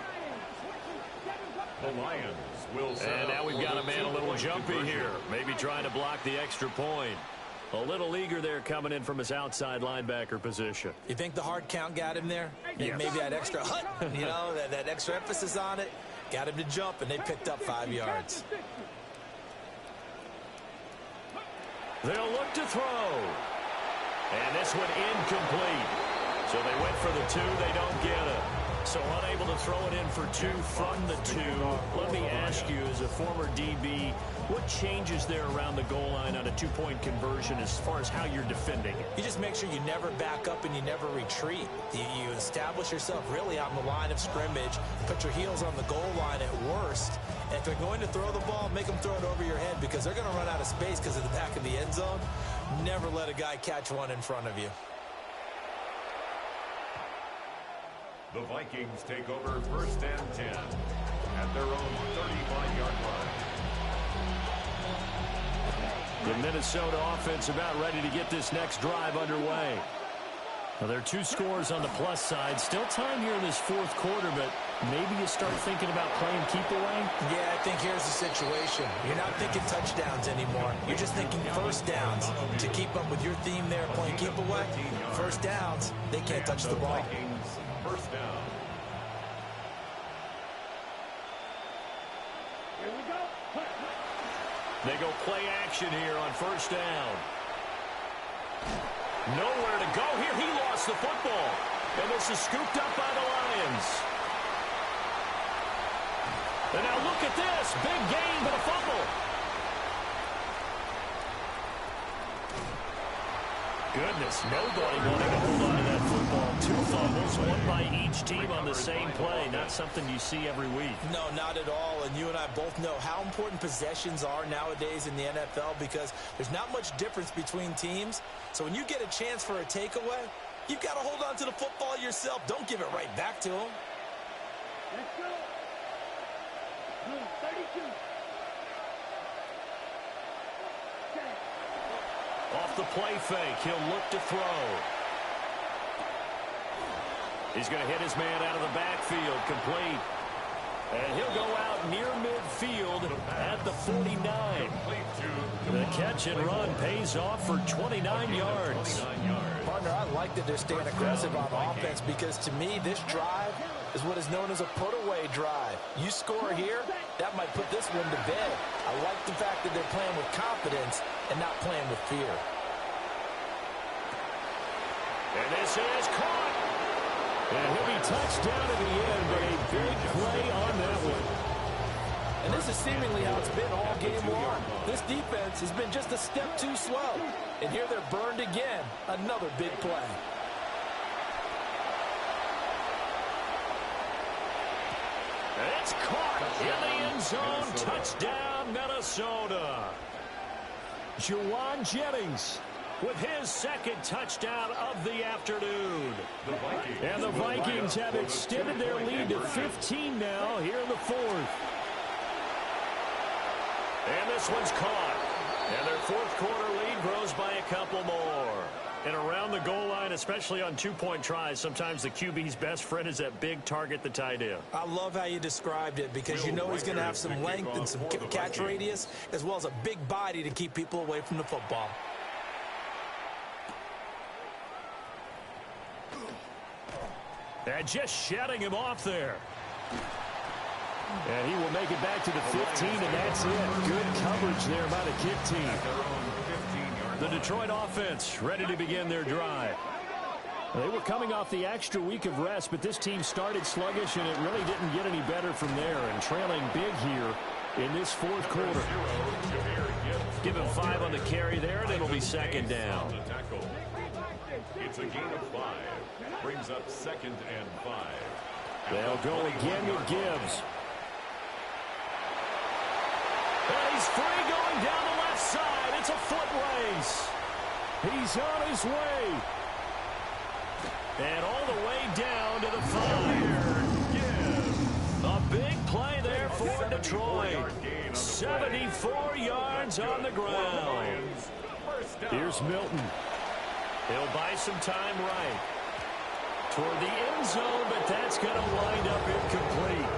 The Lions will set And now up we've for got the a man a little two-point jumpy conversion. here. Maybe trying to block the extra point. A little eager there coming in from his outside linebacker position. You think the hard count got him there? Yes. Maybe that extra hut, you know, that extra emphasis on it, got him to jump, and they picked up 5 yards. They'll look to throw. And this one incomplete. So they went for the 2. They don't get it. So unable to throw it in for 2 from the 2. Let me ask you, as a former DB, what changes there around the goal line on a 2-point conversion as far as how you're defending it? You just make sure you never back up and you never retreat. You establish yourself really on the line of scrimmage, put your heels on the goal line at worst, and if they're going to throw the ball, make them throw it over your head because they're going to run out of space because of the back of the end zone. Never let a guy catch one in front of you. The Vikings take over first and 10 at their own 35-yard line. The Minnesota offense about ready to get this next drive underway. Well, there are 2 scores on the plus side. Still time here in this fourth quarter, but maybe you start thinking about playing keep away? Yeah, I think here's the situation. You're not thinking touchdowns anymore. You're just thinking first downs. To keep up with your theme there, playing keep away, first downs, they can't touch the ball. Vikings first down. Here we go. They go play action here on first down. Nowhere to go here. He lost the football. And this is scooped up by the Lions. And now look at this. Big gain, but a fumble. Goodness, nobody wanting to hold on to that football. 2 fumbles, one by each team on the same play. Not something you see every week. No, not at all. And you and I both know how important possessions are nowadays in the NFL because there's not much difference between teams. So when you get a chance for a takeaway, you've got to hold on to the football yourself. Don't give it right back to them. Let's go. Off the play fake, he'll look to throw. He's going to hit his man out of the backfield, complete. And he'll go out near midfield at the 49. The catch and run pays off for 29 yards. Partner, I like that they're staying aggressive on offense because to me, this drive is what is known as a put-away drive. You score here, that might put this one to bed. I like the fact that they're playing with confidence and not playing with fear. And this is caught. And he'll be touched down at the end, but a big play on that one. And this is seemingly how it's been all game long. This defense has been just a step too slow. And here they're burned again. Another big play. It's caught in the end zone. Touchdown, Minnesota. Juwan Jennings with his second touchdown of the afternoon. And the Vikings have extended their lead to 15 now here in the fourth. And this one's caught. And their fourth quarter lead grows by a couple more. And around the goal line, especially on two-point tries, sometimes the QB's best friend is that big target, the tight end. I love how you described it because you know he's going to have some length and some catch radius as well as a big body to keep people away from the football. And just shutting him off there. And he will make it back to the 15, and that's it. Good coverage there by the kick team. The Detroit offense ready to begin their drive. They were coming off the extra week of rest, but this team started sluggish, and it really didn't get any better from there. And trailing big here in this fourth quarter. Give him 5 on the carry there, and it'll be second down. It's a gain of 5. Brings up 2nd and 5. They'll go again with Gibbs. And he's free going down the left side. It's a foot race. He's on his way. And all the way down to the 5. A big play there for Detroit. 74 yards on the ground. Here's Milton. He'll buy some time right toward the end zone, but that's going to wind up incomplete.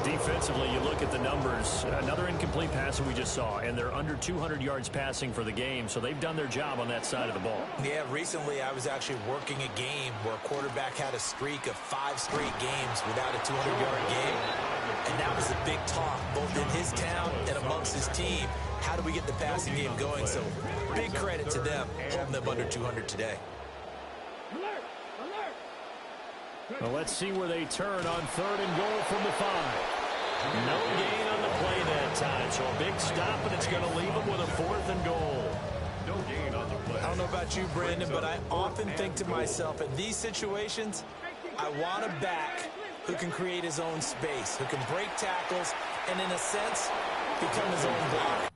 Defensively, you look at the numbers. Another incomplete pass that we just saw, and they're under 200 yards passing for the game, so they've done their job on that side of the ball. Yeah, recently I was actually working a game where a quarterback had a streak of 5 straight games without a 200-yard game, and that was a big talk, both in his town and amongst his team. How do we get the passing game going? So big credit to them, holding them under 200 today. Well, let's see where they turn on 3rd and goal from the 5. No gain on the play that time, so a big stop, and it's going to leave them with a 4th and goal. No gain on the play. I don't know about you, Brandon, but I often think to myself, in these situations, I want a back who can create his own space, who can break tackles, and in a sense, become his own blocker.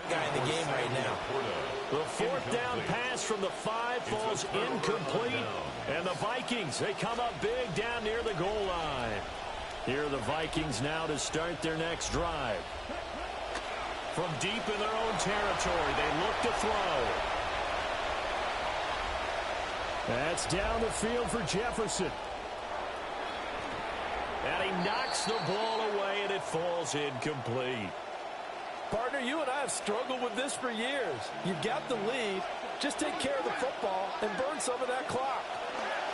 Guy in the game right now. The 4th down pass from the 5 falls incomplete, and the Vikings, they come up big down near the goal line. Here are the Vikings now to start their next drive. From deep in their own territory, they look to throw. That's down the field for Jefferson. And he knocks the ball away, and it falls incomplete. Partner, you and I have struggled with this for years. You've got the lead. Just take care of the football and burn some of that clock.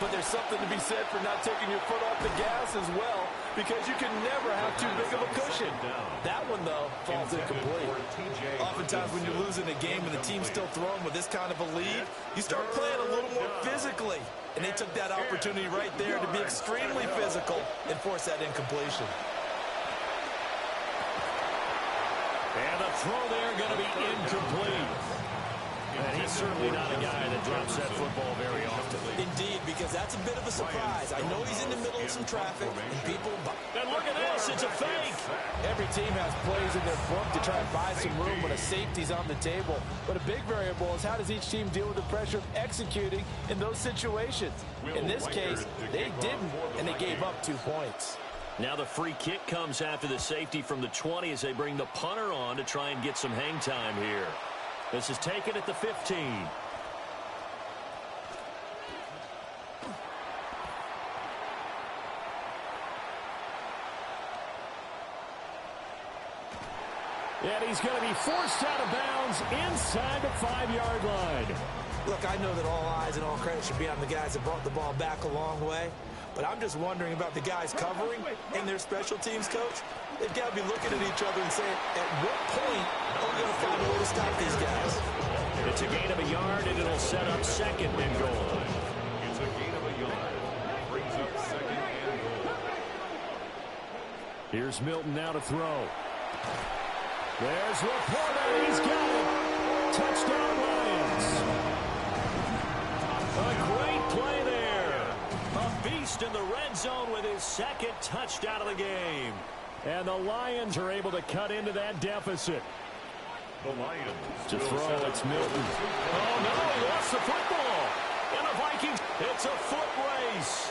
But there's something to be said for not taking your foot off the gas as well, because you can never have too big of a cushion. That one, though, falls incomplete. Oftentimes when you're losing a game and the team's still throwing with this kind of a lead, you start playing a little more physically. And they took that opportunity right there to be extremely physical and force that incompletion. And the throw there going to be incomplete. And he's certainly not a guy that drops that football very often. Indeed, because that's a bit of a surprise. I know he's in the middle of some traffic, and people... And look at this, it's a fake. Every team has plays in their book to try and buy some room when a safety's on the table. But a big variable is how does each team deal with the pressure of executing in those situations. In this case, they didn't, and they gave up 2 points. Now the free kick comes after the safety from the 20 as they bring the punter on to try and get some hang time here. This is taken at the 15. And he's going to be forced out of bounds inside the 5-yard line. Look, I know that all eyes and all credit should be on the guys that brought the ball back a long way. But I'm just wondering about the guys covering and their special teams coach. They've got to be looking at each other and saying, at what point are we going to find a way to stop these guys? It's a gain of a yard, and it'll set up 2nd and goal. It's a gain of a yard. Brings up 2nd and goal. Here's Milton now to throw. There's Laporta. He's got it. Touchdown, Lions. A great play there. A beast in the red zone with his 2nd touchdown of the game. And the Lions are able to cut into that deficit. The Lions. To throw, it's Milton. Oh, no, he lost the football. And the Vikings, it's a foot race.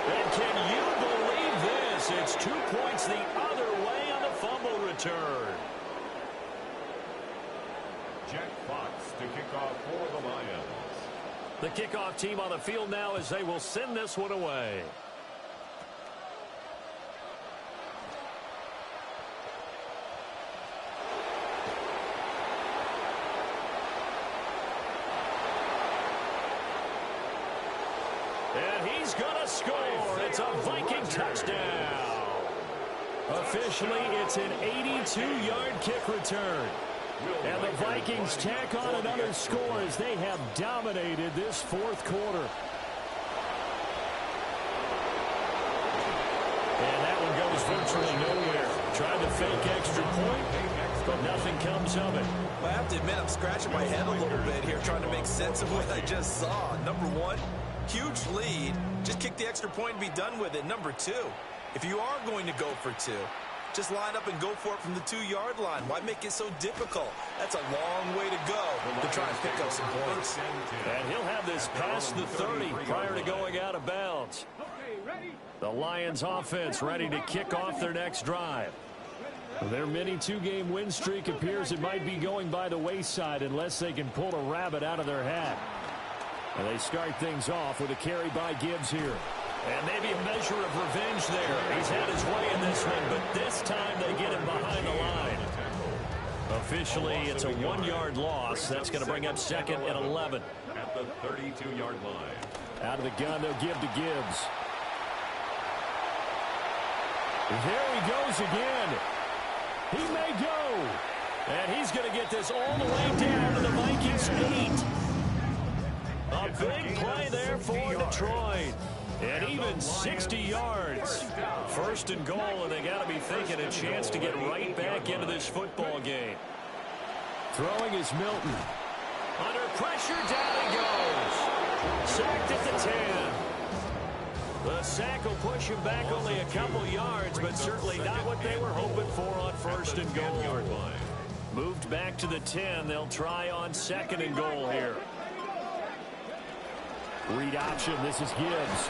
And can you believe this? It's 2 points the other way on the fumble return. Jack Fox to kick off for the Lions. The kickoff team on the field now as they will send this one away. And he's going to score. It's a Viking touchdown. Officially, it's an 82-yard kick return. And the Vikings tack on another score as they have dominated this 4th quarter. And that one goes virtually nowhere. Tried to fake extra point, but nothing comes of it. I have to admit, I'm scratching my head a little bit here trying to make sense of what I just saw. Number 1, huge lead. Just kick the extra point and be done with it. Number 2, if you are going to go for 2, just line up and go for it from the 2-yard line. Why make it so difficult? That's a long way to go to try and pick up some points. And he'll have this past the 30 prior to going out of bounds. The Lions offense ready to kick off their next drive. Their mini 2-game win streak appears it might be going by the wayside unless they can pull a rabbit out of their hat. And they start things off with a carry by Gibbs here. And maybe a measure of revenge there. He's had his way in this one, but this time they get him behind the line. Officially, it's a 1-yard loss. That's going to bring up 2nd and 11. At the 32-yard line. Out of the gun, they'll give to Gibbs. There he goes again. He may go. And he's going to get this all the way down to the Vikings' 8. A big play there for Detroit. And even 60 yards. 1st and goal, and they got to be thinking a chance to get right back into this football game. Throwing is Milton. Under pressure, down he goes. Sacked at the 10. The sack will push him back only a couple yards, but certainly not what they were hoping for on 1st and goal. Moved back to the 10. They'll try on 2nd and goal here. Read option. This is Gibbs.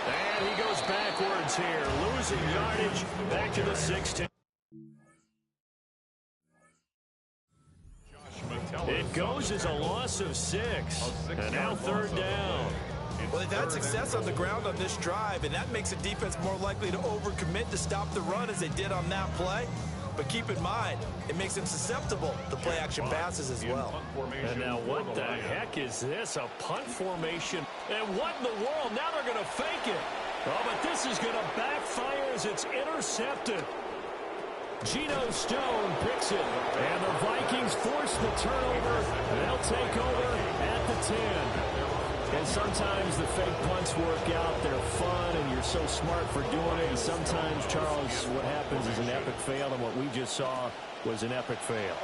And he goes backwards here, losing yardage back to the 16. It goes as a loss of 6. And now 3rd down. Well, they've had success on the ground on this drive, and that makes a defense more likely to overcommit to stop the run as they did on that play. But keep in mind, it makes them susceptible to play-action passes as well. And now what the heck is this? A punt formation. And what in the world? Now they're going to fake it. Oh, but this is going to backfire as it's intercepted. Geno Stone picks it. And the Vikings force the turnover. They'll take over at the 10. And Yeah, sometimes the fake punts work out. They're fun, and you're so smart for doing it. And sometimes, Charles, what happens is an epic fail, and what we just saw was an epic fail.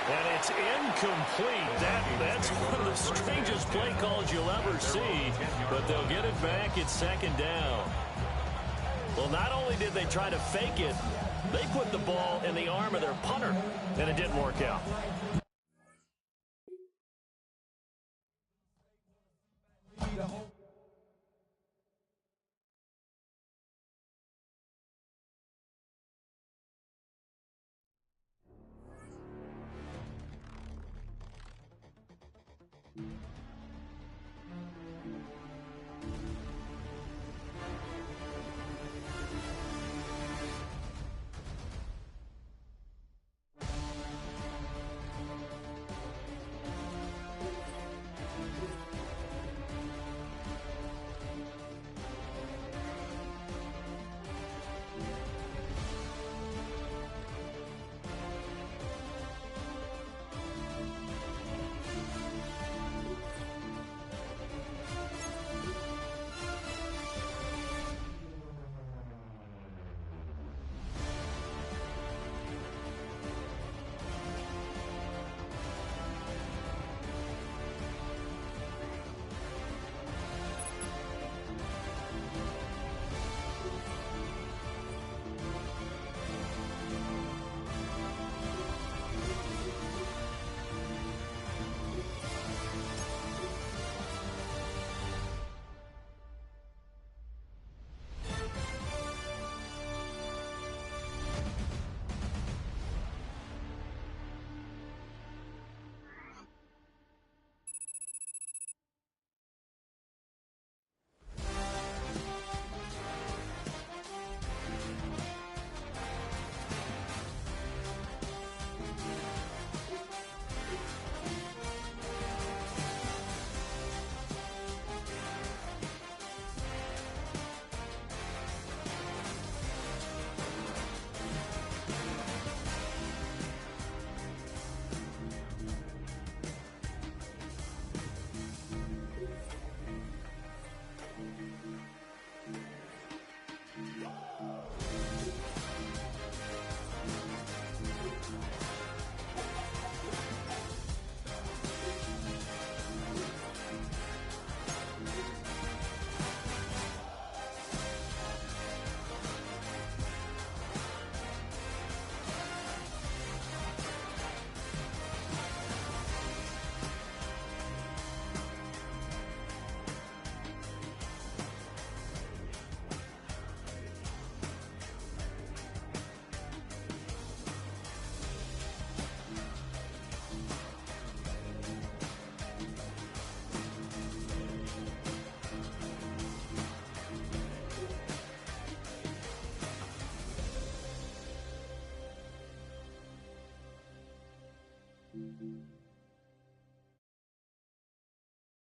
And it's incomplete. That's one of the strangest play calls you'll ever see, but they'll get it back at second down. Well, not only did they try to fake it, they put the ball in the arm of their punter, and it didn't work out. Thank you.